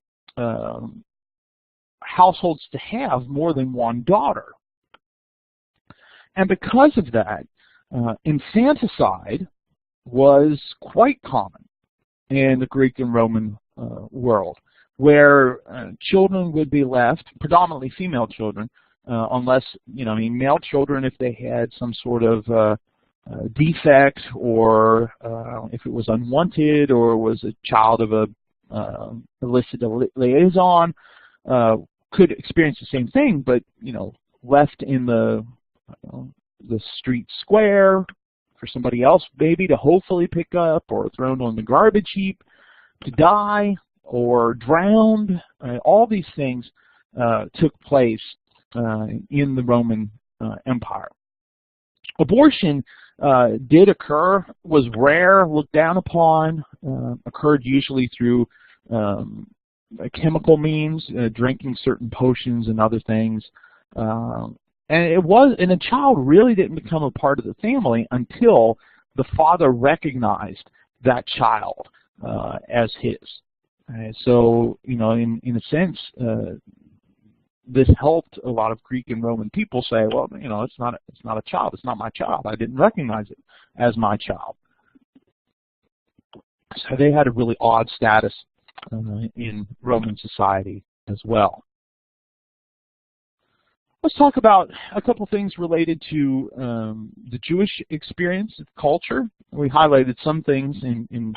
Speaker 1: households to have more than one daughter. And because of that, infanticide was quite common in the Greek and Roman world, where children would be left, predominantly female children, unless, male children, if they had some sort of defect, or if it was unwanted, or was a child of a illicit liaison, could experience the same thing, but left in the street square for somebody else maybe to hopefully pick up, or thrown on the garbage heap to die, or drowned. All these things took place in the Roman Empire. Abortion did occur, was rare, looked down upon, occurred usually through chemical means, drinking certain potions and other things. And a child really didn't become a part of the family until the father recognized that child as his. So, in a sense, this helped a lot of Greek and Roman people say, well, it's not a child. It's not my child. I didn't recognize it as my child. So they had a really odd status in Roman society as well. Let's talk about a couple things related to the Jewish experience, culture. We highlighted some things in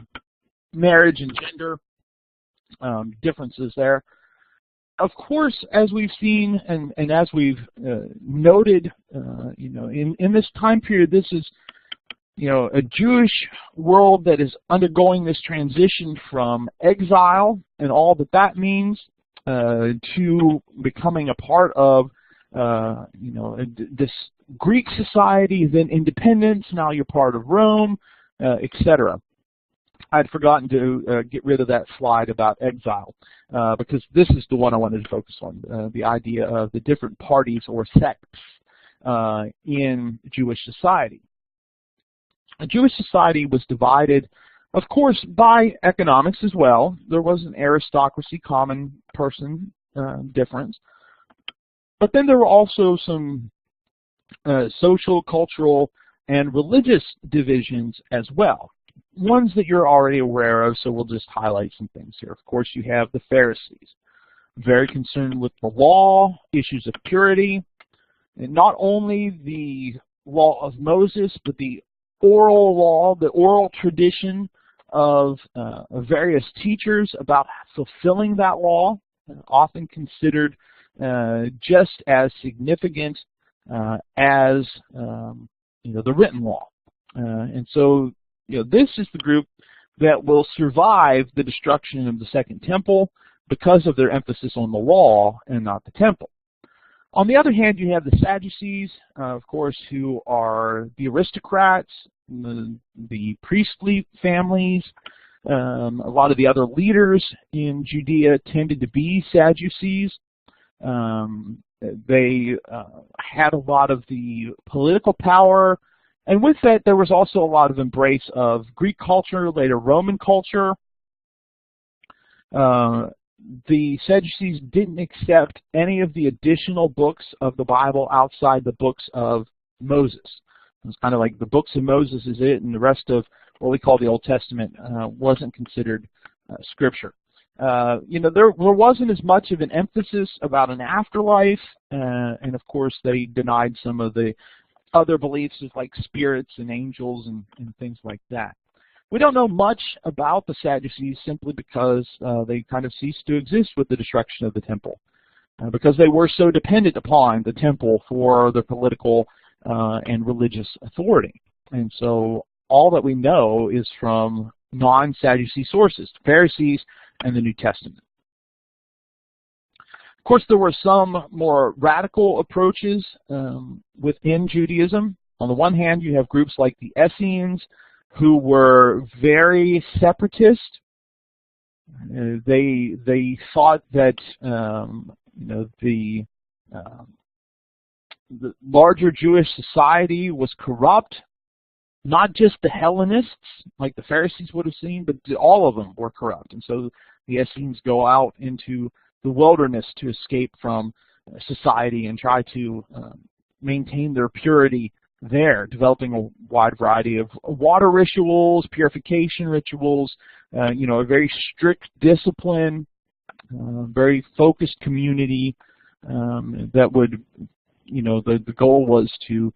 Speaker 1: marriage and gender, differences there. Of course, as we've seen and as we've noted, in this time period, this is a Jewish world that is undergoing this transition from exile and all that means to becoming a part of this Greek society, then independence. Now you're part of Rome, etc. I'd forgotten to get rid of that slide about exile, because this is the one I wanted to focus on, the idea of the different parties or sects in Jewish society. A Jewish society was divided, of course, by economics as well. There was an aristocracy, common person difference. But then there were also some social, cultural, and religious divisions as well. Ones that you're already aware of, so we'll just highlight some things here. Of course, you have the Pharisees, very concerned with the law, issues of purity, and not only the law of Moses, but the oral law, the oral tradition of various teachers about fulfilling that law, often considered just as significant as the written law. And so this is the group that will survive the destruction of the Second Temple because of their emphasis on the law and not the temple. On the other hand, you have the Sadducees, of course, who are the aristocrats, the priestly families. A lot of the other leaders in Judea tended to be Sadducees. They had a lot of the political power, and with that there was also a lot of embrace of Greek culture, later Roman culture. The Sadducees didn't accept any of the additional books of the Bible outside the books of Moses. It's kind of like the books of Moses is it, and the rest of what we call the Old Testament wasn't considered scripture. There wasn't as much of an emphasis about an afterlife, and of course they denied some of the other beliefs like spirits and angels and things like that. We don't know much about the Sadducees simply because they kind of ceased to exist with the destruction of the temple, because they were so dependent upon the temple for their political and religious authority. And so all that we know is from non-Sadducee sources, the Pharisees and the New Testament. Of course, there were some more radical approaches within Judaism. On the one hand, you have groups like the Essenes, who were very separatist. They thought that the larger Jewish society was corrupt. Not just the Hellenists, like the Pharisees would have seen, but all of them were corrupt. And so the Essenes go out into the wilderness to escape from society and try to maintain their purity there, developing a wide variety of water rituals, purification rituals, a very strict discipline, very focused community that would, the goal was to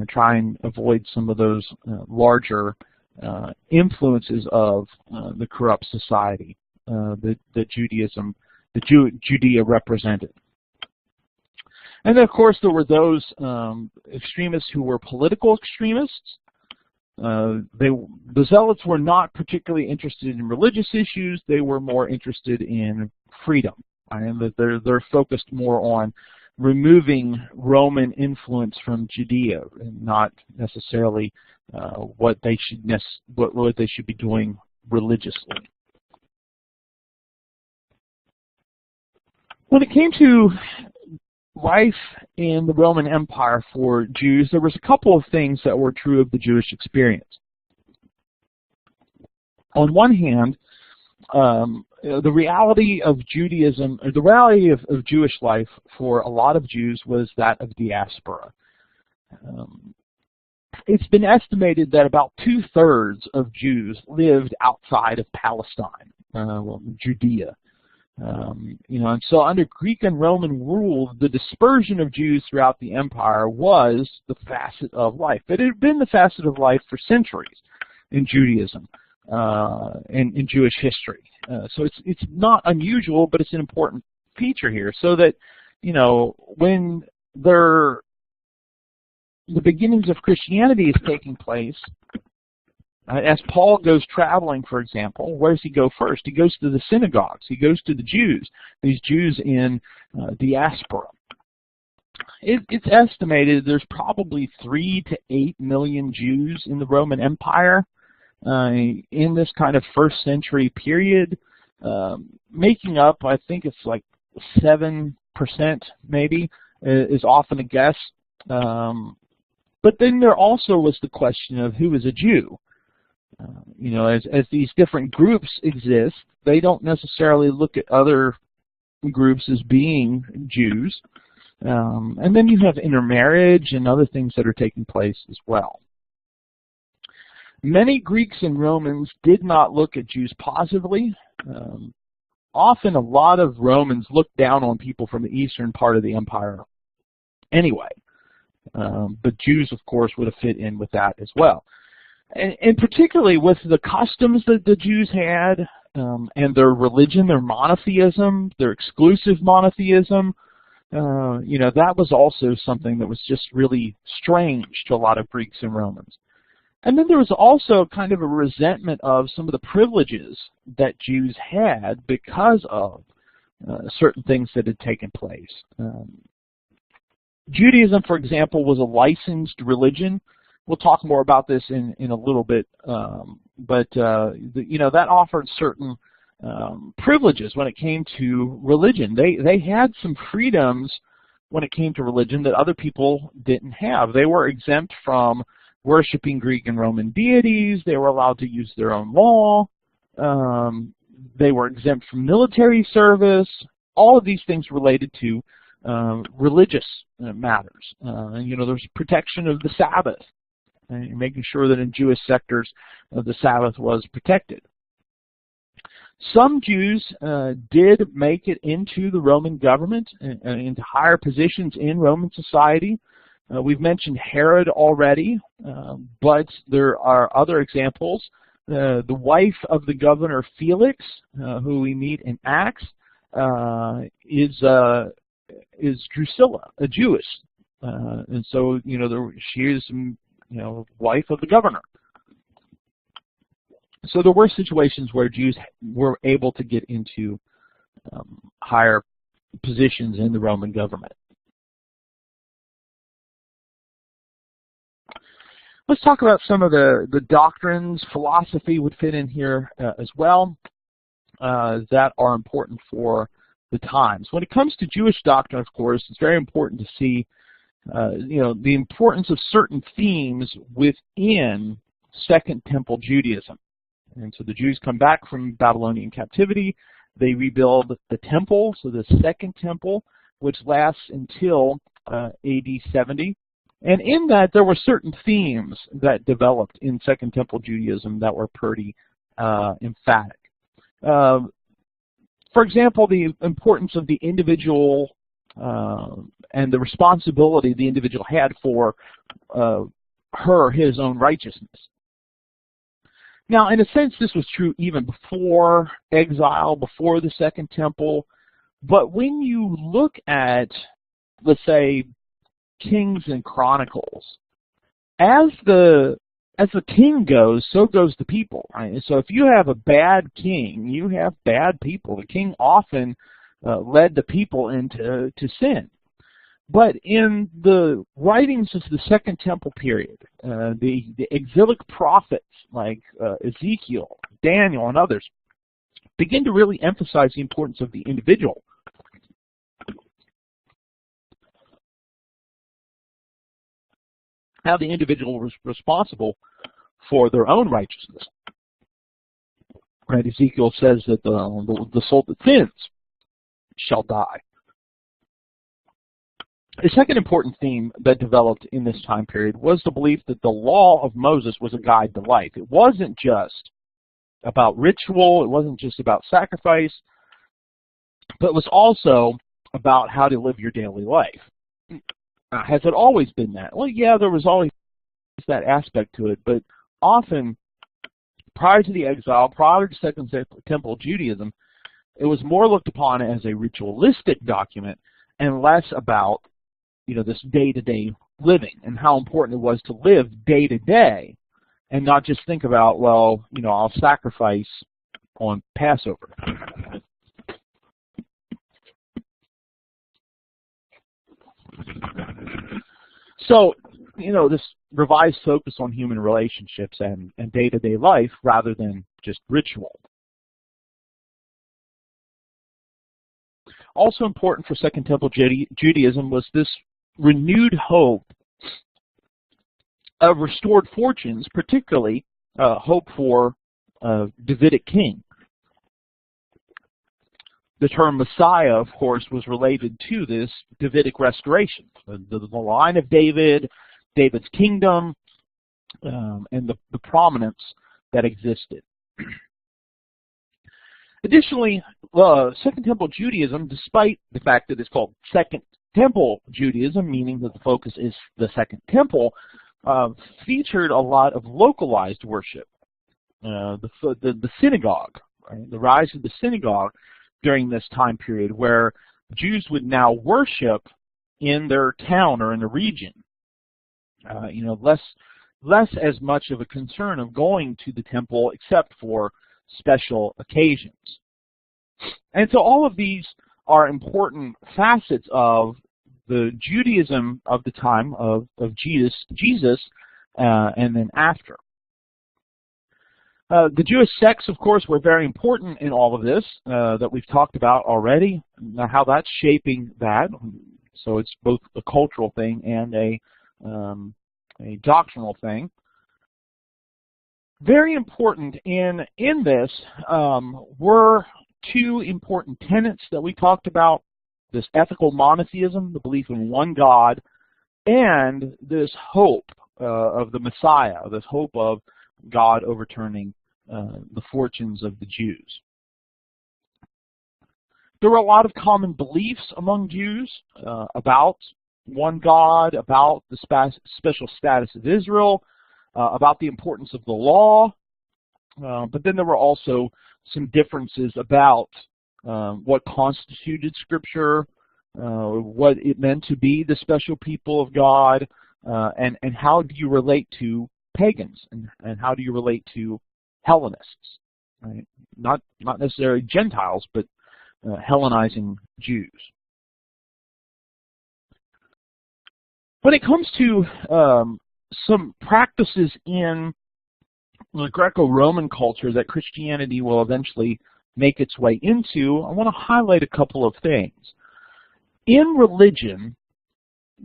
Speaker 1: try and avoid some of those larger influences of the corrupt society that Judea represented. And then, of course, there were those extremists who were political extremists. The Zealots were not particularly interested in religious issues. They were more interested in freedom, and they're focused more on removing Roman influence from Judea, and not necessarily what they should be doing religiously. When it came to life in the Roman Empire for Jews, there was a couple of things that were true of the Jewish experience. On one hand, the reality of Judaism, or the reality of Jewish life for a lot of Jews was that of diaspora. It's been estimated that about 2/3 of Jews lived outside of Palestine, Judea. And so under Greek and Roman rule, the dispersion of Jews throughout the empire was the facet of life. It had been the facet of life for centuries in Judaism and in Jewish history. So it's not unusual, but it's an important feature here, so that when the beginnings of Christianity is taking place, as Paul goes traveling, for example, where does he go first? He goes to the synagogues. He goes to the Jews, these Jews in diaspora. It's estimated there's probably 3 to 8 million Jews in the Roman Empire in this kind of first century period, making up, I think it's like 7% maybe, is often a guess. But then there also was the question of who is a Jew. As these different groups exist, they don't necessarily look at other groups as being Jews. And then you have intermarriage and other things that are taking place as well. Many Greeks and Romans did not look at Jews positively. Often a lot of Romans looked down on people from the eastern part of the empire anyway. But Jews, of course, would have fit in with that as well. And particularly with the customs that the Jews had, and their religion, their monotheism, their exclusive monotheism, that was also something that was just really strange to a lot of Greeks and Romans. And then there was also kind of a resentment of some of the privileges that Jews had because of certain things that had taken place. Judaism, for example, was a licensed religion. We'll talk more about this in a little bit, but that offered certain privileges when it came to religion. They had some freedoms when it came to religion that other people didn't have. They were exempt from worshiping Greek and Roman deities. They were allowed to use their own law. They were exempt from military service. All of these things related to religious matters. There's protection of the Sabbath, and making sure that in Jewish sectors the Sabbath was protected. Some Jews did make it into the Roman government and into higher positions in Roman society. We've mentioned Herod already, but there are other examples. The wife of the governor Felix, who we meet in Acts, is Drusilla, a Jewess, and so she is wife of the governor. So there were situations where Jews were able to get into higher positions in the Roman government. Let's talk about some of the doctrines. Philosophy would fit in here as well, that are important for the times. When it comes to Jewish doctrine, of course, it's very important to see the importance of certain themes within Second Temple Judaism. And so the Jews come back from Babylonian captivity. They rebuild the temple, so the Second Temple, which lasts until AD 70. And in that, there were certain themes that developed in Second Temple Judaism that were pretty emphatic. For example, the importance of the individual and the responsibility the individual had for his own righteousness. Now, in a sense, this was true even before exile, before the Second Temple. But when you look at, let's say, Kings and Chronicles, as the king goes, so goes the people. Right? And so if you have a bad king, you have bad people. The king often led the people into sin. But in the writings of the Second Temple period, the exilic prophets like Ezekiel, Daniel, and others begin to really emphasize the importance of the individual. How the individual was responsible for their own righteousness. Right? Ezekiel says that the soul that sins shall die. A second important theme that developed in this time period was the belief that the law of Moses was a guide to life. It wasn't just about ritual, it wasn't just about sacrifice, but it was also about how to live your daily life. Has it always been that? Well, yeah, there was always that aspect to it, but often, prior to the exile, prior to Second Temple Judaism, it was more looked upon as a ritualistic document and less about this day-to-day living and how important it was to live day-to-day and not just think about, well, I'll sacrifice on Passover. So, this revised focus on human relationships and day-to-day life rather than just ritual. Also important for Second Temple Judaism was this renewed hope of restored fortunes, particularly hope for a Davidic king. The term Messiah, of course, was related to this Davidic restoration. The line of David, David's kingdom, and the prominence that existed. Additionally, Second Temple Judaism, despite the fact that it's called Second Temple Judaism, meaning that the focus is the Second Temple, featured a lot of localized worship. The synagogue, right? The rise of the synagogue during this time period, where Jews would now worship in their town or in the region. Less as much of a concern of going to the temple except for special occasions. And so all of these are important facets of the Judaism of the time of Jesus and then after. The Jewish sects, of course, were very important in all of this that we've talked about already, how that's shaping that. So it's both a cultural thing and a doctrinal thing. Very important in this were two important tenets that we talked about: this ethical monotheism, the belief in one God, and this hope of the Messiah, this hope of God overturning the fortunes of the Jews. There were a lot of common beliefs among Jews about one God, about the special status of Israel, about the importance of the law, but then there were also some differences about what constituted Scripture, what it meant to be the special people of God, and how do you relate to pagans, and how do you relate to Hellenists, right? Not necessarily Gentiles, but Hellenizing Jews. When it comes to some practices in the Greco-Roman culture that Christianity will eventually make its way into, I want to highlight a couple of things. In religion,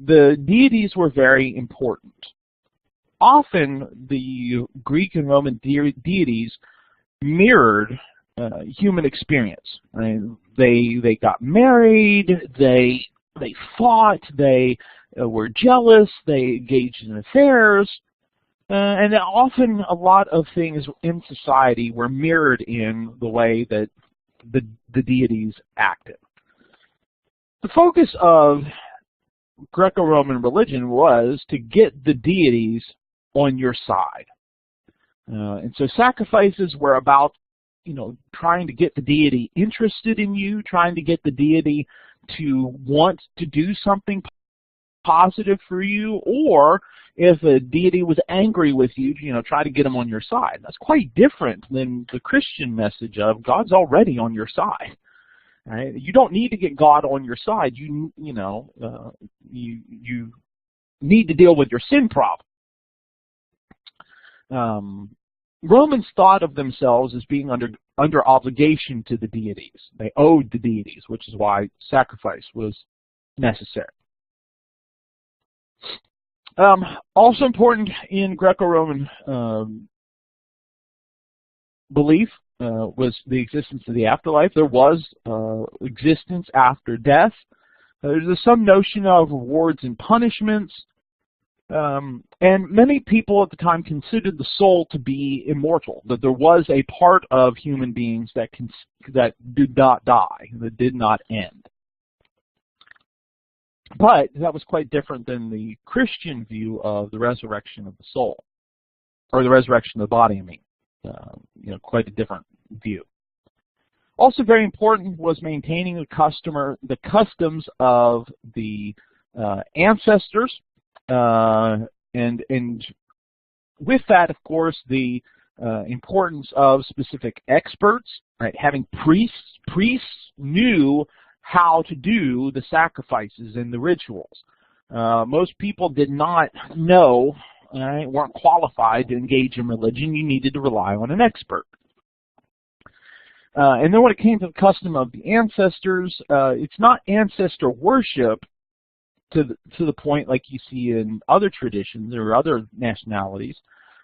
Speaker 1: the deities were very important. Often the Greek and Roman deities mirrored human experience. They got married, they fought, they were jealous, they engaged in affairs, and often a lot of things in society were mirrored in the way that the deities acted. The focus of Greco-Roman religion was to get the deities on your side. And so sacrifices were about, trying to get the deity interested in you, trying to get the deity to want to do something positive for you, or if a deity was angry with you, try to get him on your side. That's quite different than the Christian message of God's already on your side. Right? You don't need to get God on your side. You need to deal with your sin problem. Romans thought of themselves as being under obligation to the deities. They owed the deities, which is why sacrifice was necessary. Also important in Greco-Roman belief was the existence of the afterlife. There was existence after death. There's some notion of rewards and punishments. And many people at the time considered the soul to be immortal, that there was a part of human beings that did not die, that did not end. But that was quite different than the Christian view of the resurrection of the soul, or the resurrection of the body, I mean. Quite a different view. Also very important was maintaining the customs of the ancestors, and with that, of course, the importance of specific experts, right? Having priests. Priests knew how to do the sacrifices and the rituals. Most people did not know, weren't qualified to engage in religion. You needed to rely on an expert. And then when it came to the custom of the ancestors, it's not ancestor worship to the point like you see in other traditions or other nationalities,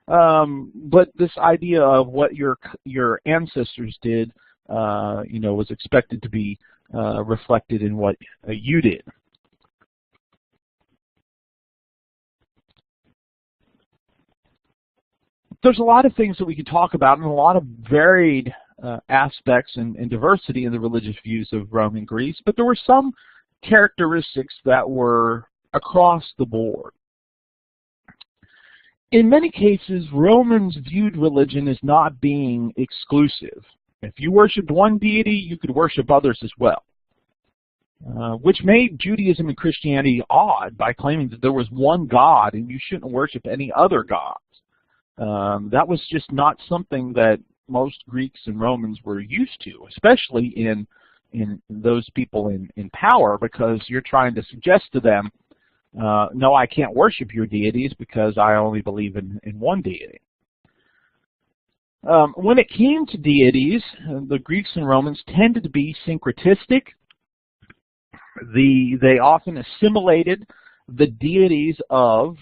Speaker 1: but this idea of what your ancestors did, was expected to be reflected in what you did. There's a lot of things that we could talk about and a lot of varied aspects and diversity in the religious views of Rome and Greece, but there were some characteristics that were across the board. In many cases, Romans viewed religion as not being exclusive. If you worshipped one deity, you could worship others as well, which made Judaism and Christianity odd by claiming that there was one God and you shouldn't worship any other gods. That was just not something that most Greeks and Romans were used to, especially in those people in power, because you're trying to suggest to them, no, I can't worship your deities because I only believe in one deity. When it came to deities, the Greeks and Romans tended to be syncretistic. They often assimilated the deities of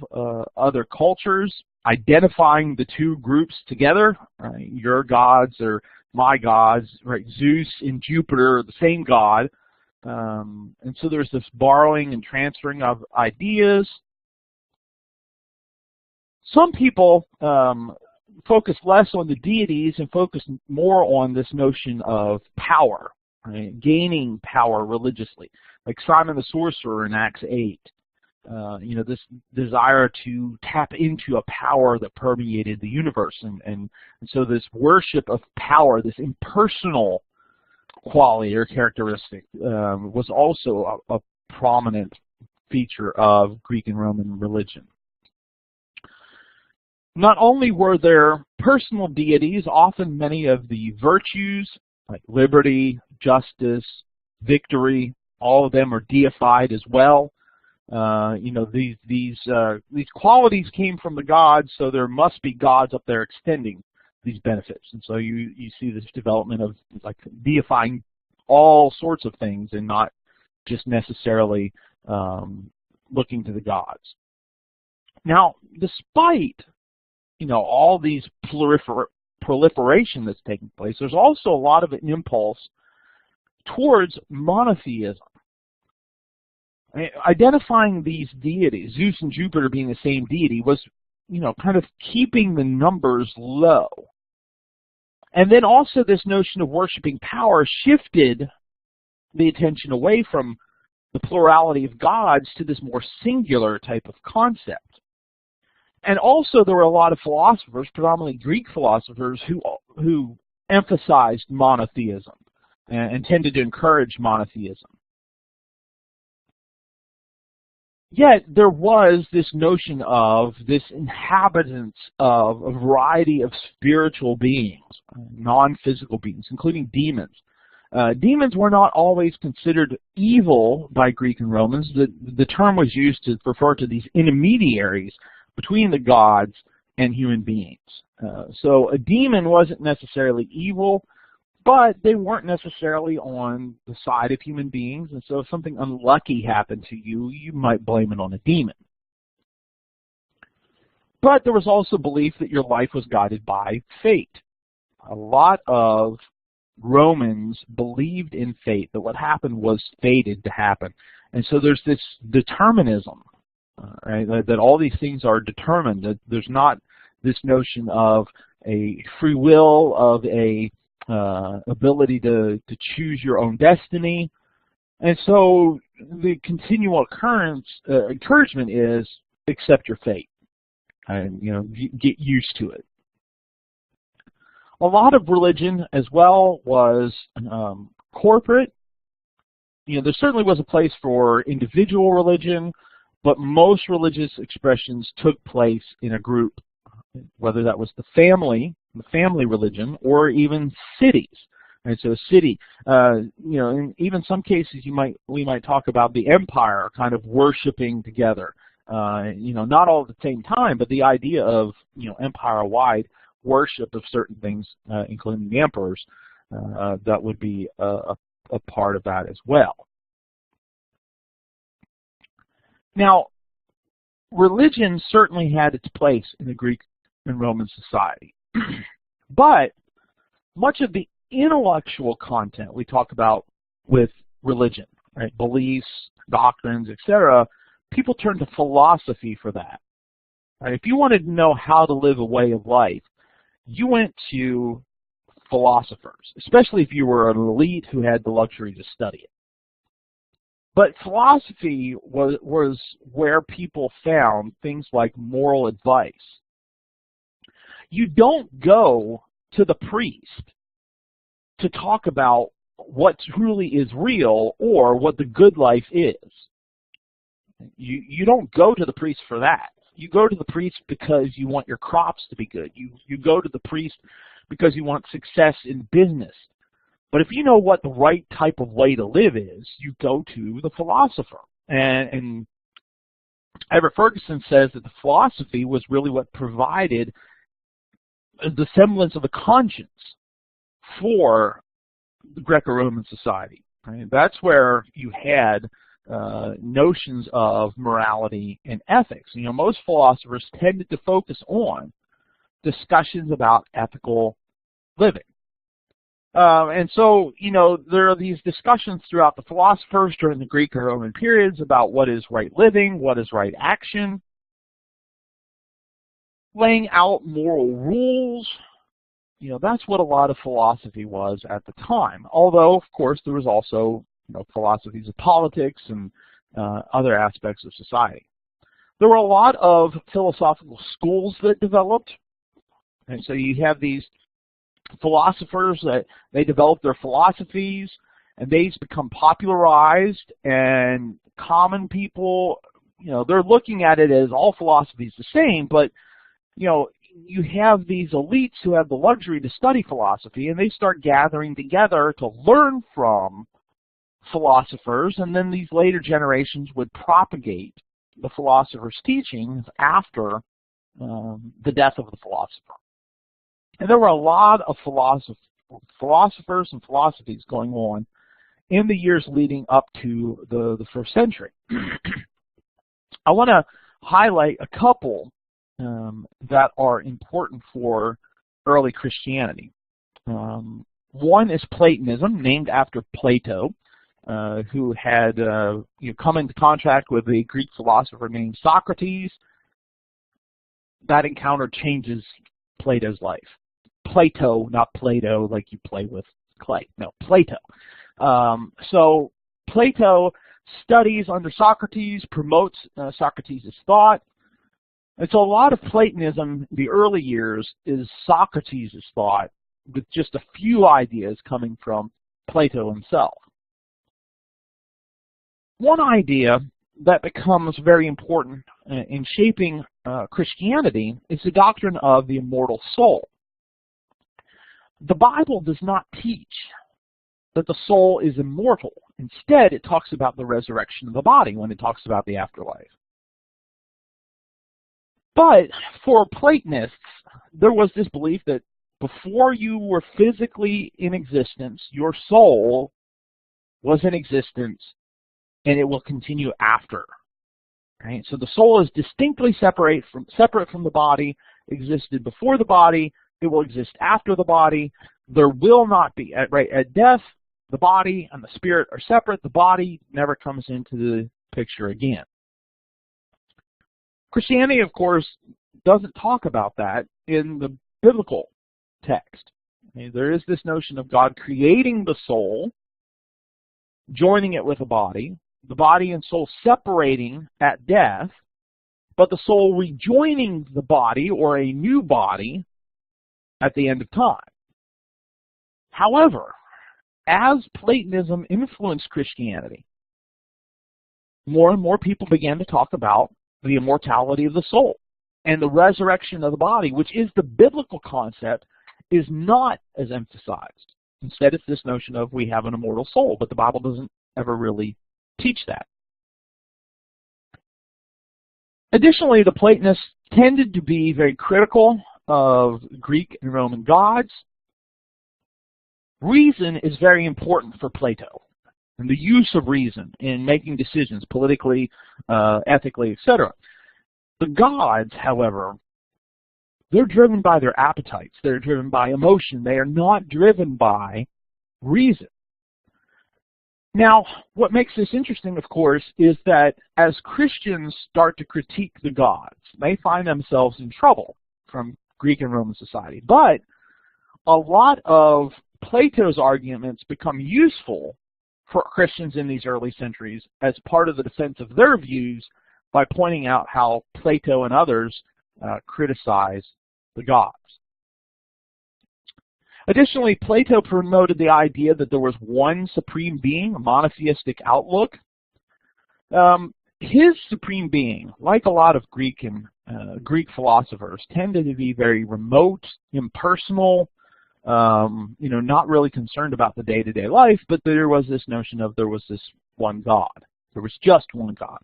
Speaker 1: other cultures, identifying the two groups together. Your gods are my gods, right? Zeus and Jupiter are the same god. And so there's this borrowing and transferring of ideas. Some people focus less on the deities and focus more on this notion of power, right? Gaining power religiously, like Simon the Sorcerer in Acts 8. This desire to tap into a power that permeated the universe, and so this worship of power, this impersonal quality or characteristic, was also a prominent feature of Greek and Roman religion. Not only were there personal deities, often many of the virtues like liberty, justice, victory, all of them are deified as well. These qualities came from the gods, so there must be gods up there extending these benefits. And so you see this development of like deifying all sorts of things and not just necessarily looking to the gods. Now, despite all these proliferation that's taking place, there's also a lot of an impulse towards monotheism. Identifying these deities, Zeus and Jupiter being the same deity, was kind of keeping the numbers low. And then also this notion of worshiping power shifted the attention away from the plurality of gods to this more singular type of concept. And also there were a lot of philosophers, predominantly Greek philosophers, who emphasized monotheism and tended to encourage monotheism. Yet there was this notion of this inhabitants of a variety of spiritual beings, non-physical beings, including demons. Demons were not always considered evil by Greek and Romans. The term was used to refer to these intermediaries between the gods and human beings. So a demon wasn't necessarily evil, but they weren't necessarily on the side of human beings, and so if something unlucky happened to you, you might blame it on a demon. But there was also belief that your life was guided by fate. A lot of Romans believed in fate, that what happened was fated to happen. And so there's this determinism, right, that all these things are determined, that there's not this notion of a free will, of a ability to choose your own destiny. And so the continual encouragement is accept your fate and get used to it. A lot of religion as well was corporate. There certainly was a place for individual religion, but most religious expressions took place in a group, whether that was the family religion, or even cities. And so a city, in even some cases we might talk about the empire kind of worshiping together. Not all at the same time, but the idea of empire-wide worship of certain things, including the emperors, that would be a part of that as well. Now, religion certainly had its place in the Greek and Roman society. But much of the intellectual content we talk about with religion, right, beliefs, doctrines, etc., people turn to philosophy for that. Right? If you wanted to know how to live a way of life, you went to philosophers, especially if you were an elite who had the luxury to study it. But philosophy was where people found things like moral advice. You don't go to the priest to talk about what truly is real or what the good life is. You don't go to the priest for that. You go to the priest because you want your crops to be good. You go to the priest because you want success in business. But if you know what the right type of way to live is, you go to the philosopher. And Everett Ferguson says that the philosophy was really what provided the semblance of a conscience for the Greco-Roman society. Right? That's where you had notions of morality and ethics. Most philosophers tended to focus on discussions about ethical living. And so, there are these discussions throughout the philosophers during the Greek and Roman periods about what is right living, what is right action, laying out moral rules. That's what a lot of philosophy was at the time. Although, of course, there was also philosophies of politics and other aspects of society. There were a lot of philosophical schools that developed. And so you have these philosophers that they develop their philosophies, and these become popularized, and common people, they're looking at it as all philosophy is the same, but you have these elites who have the luxury to study philosophy, and they start gathering together to learn from philosophers, and then these later generations would propagate the philosopher's teachings after the death of the philosopher. And there were a lot of philosophers and philosophies going on in the years leading up to the first century. I want to highlight a couple that are important for early Christianity. One is Platonism, named after Plato, who had come into contact with a Greek philosopher named Socrates. That encounter changes Plato's life. Plato, not Play-Doh, like you play with clay. No, Plato. So Plato studies under Socrates, promotes Socrates' thought. And so a lot of Platonism in the early years is Socrates' thought, with just a few ideas coming from Plato himself. One idea that becomes very important in shaping Christianity is the doctrine of the immortal soul. The Bible does not teach that the soul is immortal. Instead, it talks about the resurrection of the body when it talks about the afterlife. But for Platonists, there was this belief that before you were physically in existence, your soul was in existence, and it will continue after. Right? So the soul is distinctly separate from the body, existed before the body, it will exist after the body. There will not be, at death, the body and the spirit are separate. The body never comes into the picture again. Christianity, of course, doesn't talk about that in the biblical text. There is this notion of God creating the soul, joining it with the body and soul separating at death, but the soul rejoining the body or a new body at the end of time. However, as Platonism influenced Christianity, more and more people began to talk about the immortality of the soul, and the resurrection of the body, which is the biblical concept, is not as emphasized. Instead, it's this notion of we have an immortal soul, but the Bible doesn't ever really teach that. Additionally, the Platonists tended to be very critical of Greek and Roman gods. Reason is very important for Plato, and the use of reason in making decisions politically, ethically, etc. The gods, however, they're driven by their appetites. They're driven by emotion. They are not driven by reason. Now, what makes this interesting, of course, is that as Christians start to critique the gods, they find themselves in trouble from Greek and Roman society. But a lot of Plato's arguments become useful for Christians in these early centuries as part of the defense of their views by pointing out how Plato and others criticize the gods. Additionally, Plato promoted the idea that there was one supreme being, a monotheistic outlook. His supreme being, like a lot of Greek philosophers, tended to be very remote, impersonal, not really concerned about the day-to-day life, but there was this notion of there was this one God. There was just one God.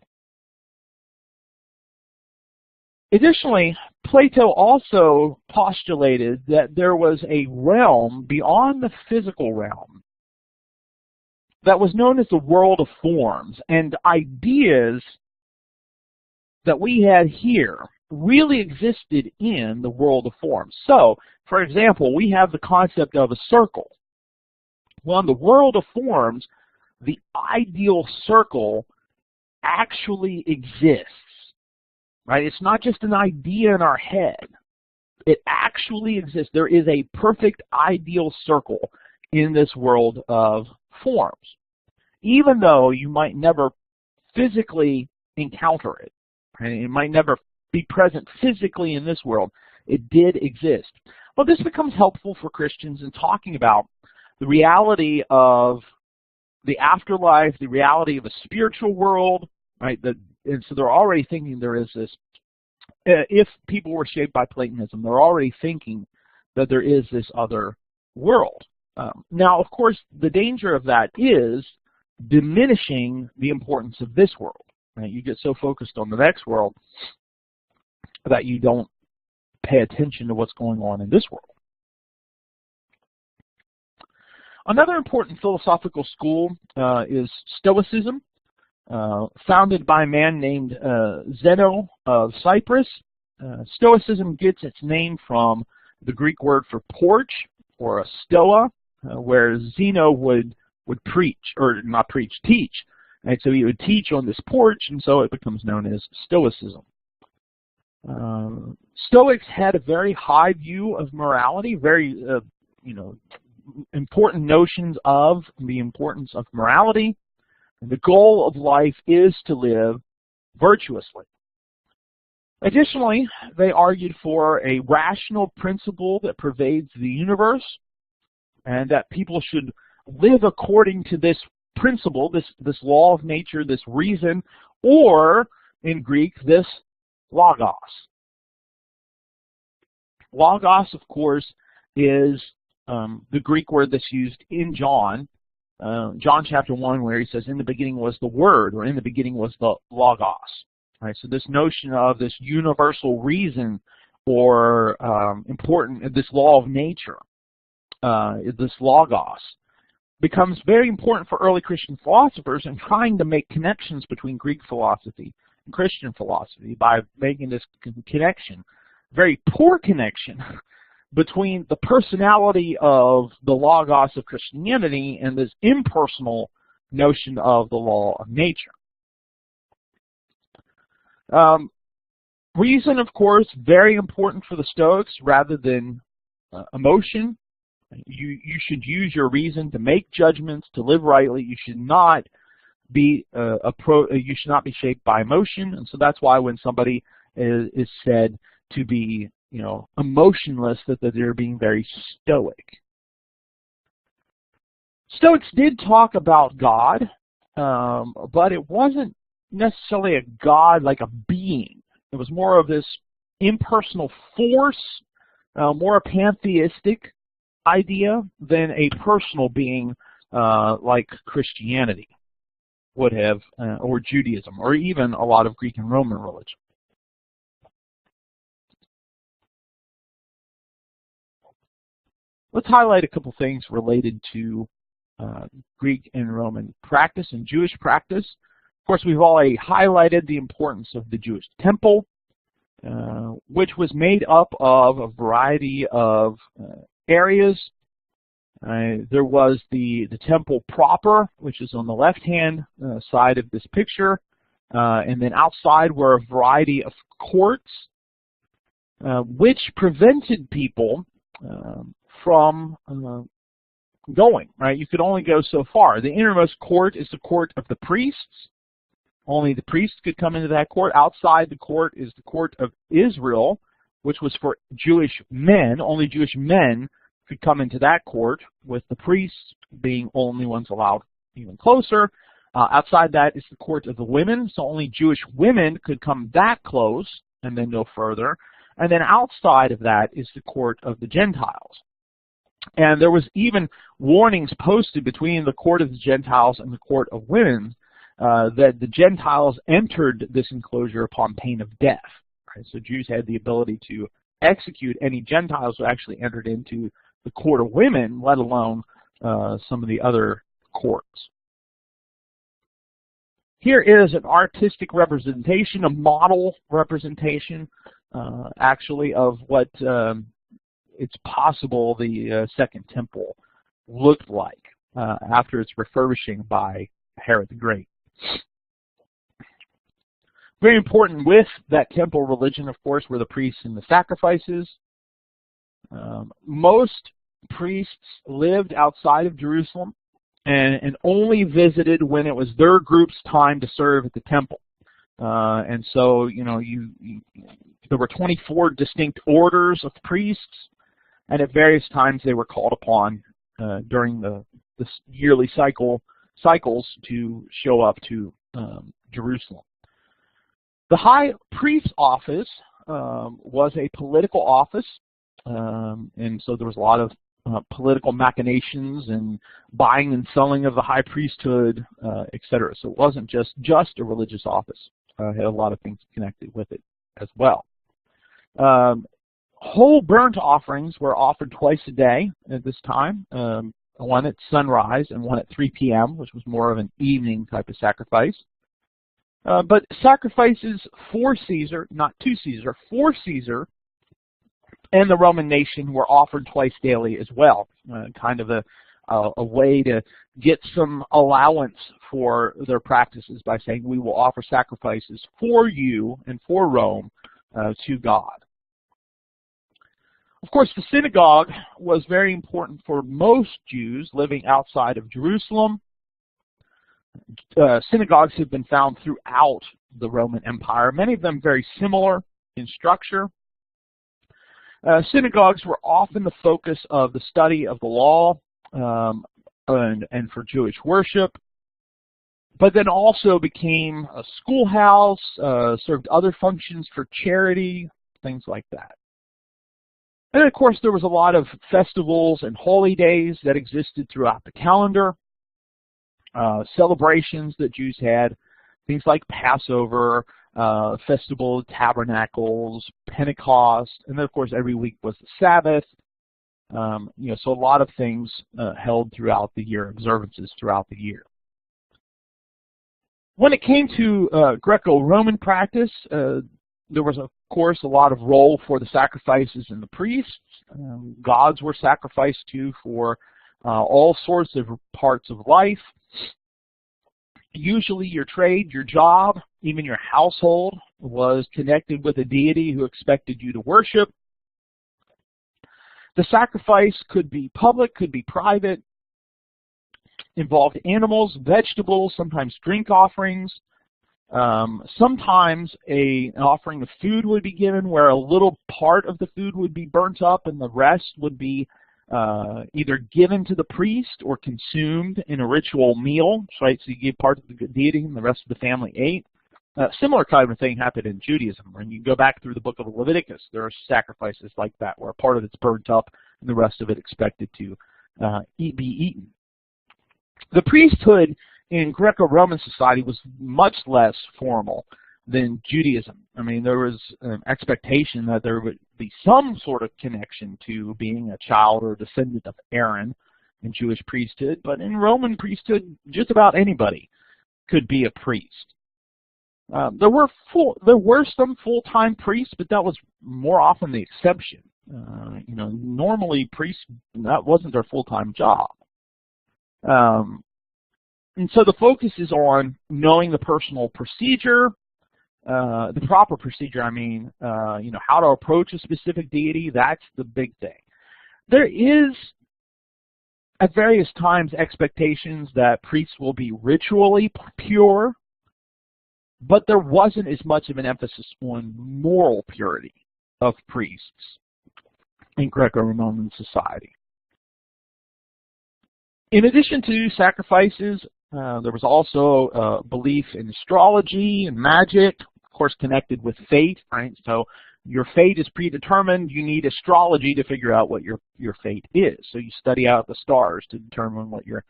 Speaker 1: Additionally, Plato also postulated that there was a realm beyond the physical realm that was known as the world of forms, and ideas that we had here really existed in the world of forms. So, for example, we have the concept of a circle. Well, in the world of forms, the ideal circle actually exists. Right? It's not just an idea in our head. It actually exists. There is a perfect ideal circle in this world of forms, even though you might never physically encounter it. Right? It might never be present physically in this world. It did exist. Well, this becomes helpful for Christians in talking about the reality of the afterlife, the reality of a spiritual world, right? And so they're already thinking there is this, if people were shaped by Platonism, they're already thinking that there is this other world. Now, of course, the danger of that is diminishing the importance of this world. Right? You get so focused on the next world that you don't pay attention to what's going on in this world. Another important philosophical school is Stoicism, founded by a man named Zeno of Cyprus. Stoicism gets its name from the Greek word for porch, or a stoa, where Zeno would preach, or not preach, teach. Right? So he would teach on this porch, and so it becomes known as Stoicism. Stoics had a very high view of morality, very important notions of the importance of morality. And the goal of life is to live virtuously. Additionally, they argued for a rational principle that pervades the universe, and that people should live according to this principle, this law of nature, this reason, or in Greek, this logos. Logos, of course, is the Greek word that's used in John chapter 1, where he says, in the beginning was the Word, or in the beginning was the logos. Right? So this notion of this universal reason, or this law of nature, this logos, becomes very important for early Christian philosophers in trying to make connections between Greek philosophy and Christian philosophy by making this connection, very poor connection, between the personality of the logos of Christianity and this impersonal notion of the law of nature. Reason, of course, very important for the Stoics rather than emotion. You should use your reason to make judgments, to live rightly. You should not be shaped by emotion, and so that's why when somebody is said to be emotionless, that they're being very stoic. Stoics did talk about God, but it wasn't necessarily a God like a being. It was more of this impersonal force, more a pantheistic idea than a personal being like Christianity would have, or Judaism, or even a lot of Greek and Roman religion. Let's highlight a couple things related to Greek and Roman practice and Jewish practice. Of course, we've already highlighted the importance of the Jewish temple, which was made up of a variety of areas. There was the temple proper, which is on the left-hand side of this picture, and then outside were a variety of courts, which prevented people from going, right? You could only go so far. The innermost court is the court of the priests. Only the priests could come into that court. Outside the court is the court of Israel, which was for Jewish men. Only Jewish men could come into that court, with the priests being only ones allowed even closer. Outside that is the court of the women, so only Jewish women could come that close and then go further. And then outside of that is the court of the Gentiles. And there was even warnings posted between the court of the Gentiles and the court of women that the Gentiles entered this enclosure upon pain of death. Right? So Jews had the ability to execute any Gentiles who actually entered into the court of women, let alone some of the other courts. Here is an artistic representation, a model representation, actually, of what it's possible the Second Temple looked like after its refurbishing by Herod the Great. Very important with that temple religion, of course, were the priests and the sacrifices. Most priests lived outside of Jerusalem and only visited when it was their group's time to serve at the temple. And so, there were 24 distinct orders of priests, and at various times they were called upon during the yearly cycles to show up to Jerusalem. The high priest's office was a political office, and so there was a lot of political machinations and buying and selling of the high priesthood, etc. So it wasn't just a religious office. It had a lot of things connected with it as well. Whole burnt offerings were offered twice a day at this time, one at sunrise and one at 3 p.m., which was more of an evening type of sacrifice. But sacrifices for Caesar, not to Caesar, for Caesar and the Roman nation were offered twice daily as well, kind of a way to get some allowance for their practices by saying, we will offer sacrifices for you and for Rome to God. Of course, the synagogue was very important for most Jews living outside of Jerusalem. Synagogues have been found throughout the Roman Empire, many of them very similar in structure. Synagogues were often the focus of the study of the law and for Jewish worship, but then also became a schoolhouse, served other functions for charity, things like that. And of course, there was a lot of festivals and holy days that existed throughout the calendar, celebrations that Jews had, things like Passover, Festival of Tabernacles, Pentecost, and then of course every week was the Sabbath. So a lot of things held throughout the year, observances throughout the year. When it came to Greco-Roman practice, there was, of course, a lot of role for the sacrifices and the priests. Gods were sacrificed to for all sorts of parts of life. Usually your trade, your job, even your household was connected with a deity who expected you to worship. The sacrifice could be public, could be private, involved animals, vegetables, sometimes drink offerings. Sometimes an offering of food would be given where a little part of the food would be burnt up and the rest would be either given to the priest or consumed in a ritual meal, right? So you give part of the deity and the rest of the family ate. Similar kind of thing happened in Judaism. When you go back through the book of Leviticus, there are sacrifices like that where part of it's burnt up and the rest of it expected to be eaten. The priesthood in Greco-Roman society was much less formal than Judaism. I mean, there was an expectation that there would be some sort of connection to being a child or a descendant of Aaron in Jewish priesthood, but in Roman priesthood, just about anybody could be a priest. There were some full-time priests, but that was more often the exception. Normally priests, that wasn't their full-time job. And so the focus is on knowing the personal procedure, the proper procedure, how to approach a specific deity. That's the big thing. There is, at various times, expectations that priests will be ritually pure, but there wasn't as much of an emphasis on moral purity of priests in Greco-Roman society. In addition to sacrifices, there was also belief in astrology and magic, of course connected with fate, right? So your fate is predetermined. You need astrology to figure out what your fate is. So you study out the stars to determine what your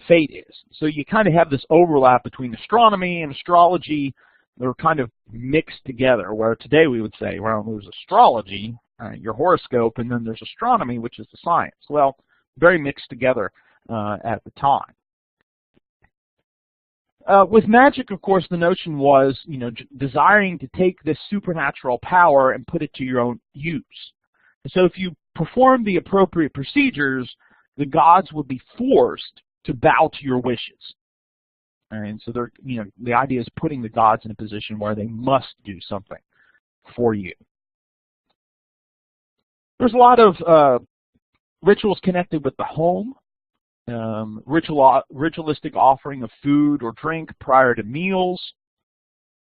Speaker 1: fate is. So you kind of have this overlap between astronomy and astrology. They're kind of mixed together, where today we would say, well, there's astrology, your horoscope, and then there's astronomy, which is the science. Well, very mixed together at the time. With magic, of course, the notion was, desiring to take this supernatural power and put it to your own use. So if you perform the appropriate procedures, the gods would be forced to bow to your wishes. And so the idea is putting the gods in a position where they must do something for you. There's a lot of rituals connected with the home. Ritualistic offering of food or drink prior to meals,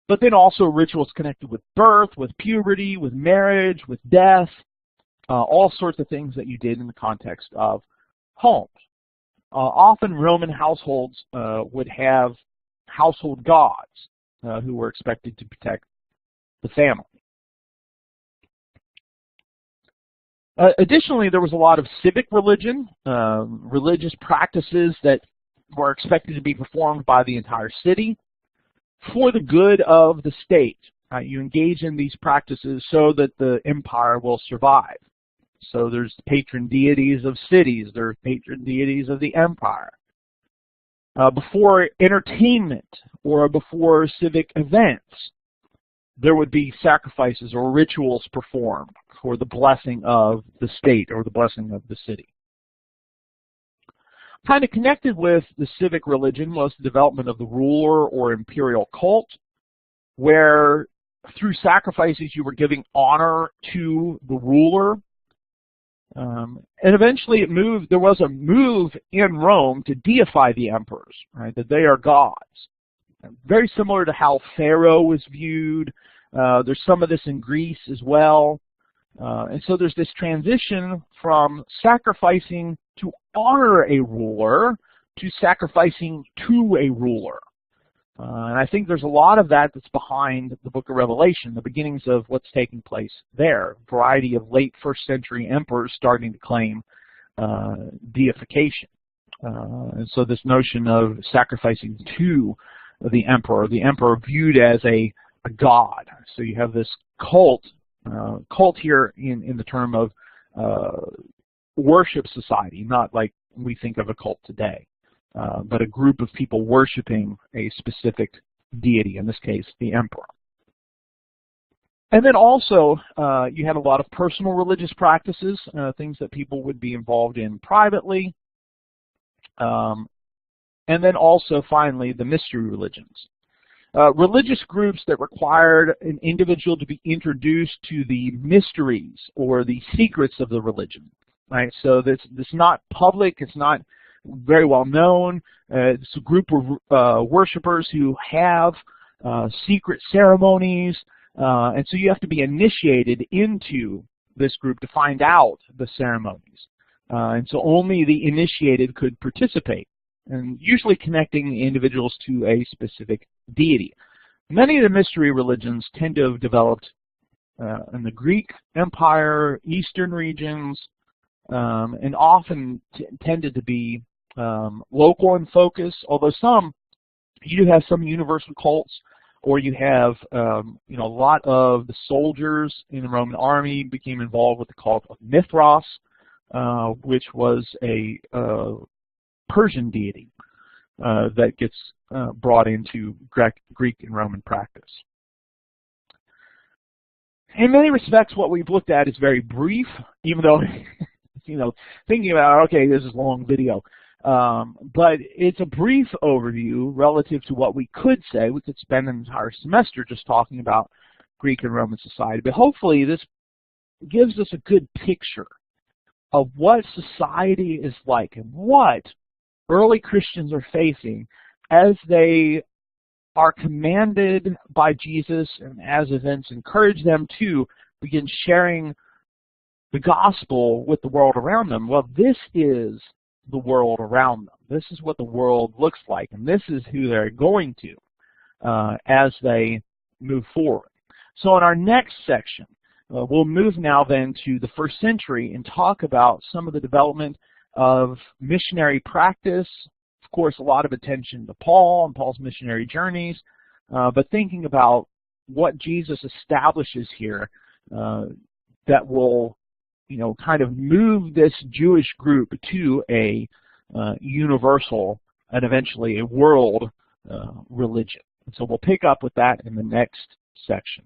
Speaker 1: but then also rituals connected with birth, with puberty, with marriage, with death, all sorts of things that you did in the context of homes. Often Roman households would have household gods who were expected to protect the family. Additionally, there was a lot of civic religion, religious practices that were expected to be performed by the entire city for the good of the state. You engage in these practices so that the empire will survive. So there's patron deities of cities, there's patron deities of the empire. Before entertainment or before civic events, there would be sacrifices or rituals performed for the blessing of the state or the blessing of the city. Kind of connected with the civic religion was the development of the ruler or imperial cult, where through sacrifices you were giving honor to the ruler. And eventually there was a move in Rome to deify the emperors, right, that they are gods. Very similar to how Pharaoh was viewed. There's some of this in Greece as well. And so there's this transition from sacrificing to honor a ruler to sacrificing to a ruler. And I think there's a lot of that that's behind the book of Revelation, the beginnings of what's taking place there. A variety of late first century emperors starting to claim deification. And so this notion of sacrificing to the emperor viewed as a god. So you have this cult here in the term of worship society, not like we think of a cult today, but a group of people worshiping a specific deity, in this case, the emperor. And then also, you had a lot of personal religious practices, things that people would be involved in privately. And then also, finally, the mystery religions. Religious groups that required an individual to be introduced to the mysteries or the secrets of the religion. Right? So this is not public, it's not very well known. It's a group of worshipers who have secret ceremonies, and so you have to be initiated into this group to find out the ceremonies. And so only the initiated could participate, and usually connecting individuals to a specific deity. Many of the mystery religions tend to have developed in the Greek Empire, Eastern regions, and often tended to be local in focus, although you do have some universal cults, or you have a lot of the soldiers in the Roman army became involved with the cult of Mithras, which was a Persian deity that gets brought into Greek and Roman practice. In many respects, what we've looked at is very brief, even though, thinking about, okay, this is a long video. But it's a brief overview relative to what we could say. We could spend an entire semester just talking about Greek and Roman society. But hopefully this gives us a good picture of what society is like and what early Christians are facing as they are commanded by Jesus and as events encourage them to begin sharing the gospel with the world around them. Well, this is the world around them. This is what the world looks like, and this is who they're going to as they move forward. So in our next section, we'll move now then to the first century and talk about some of the development of missionary practice. Of course, a lot of attention to Paul and Paul's missionary journeys, but thinking about what Jesus establishes here that will kind of move this Jewish group to a universal and eventually a world religion. And so we'll pick up with that in the next section.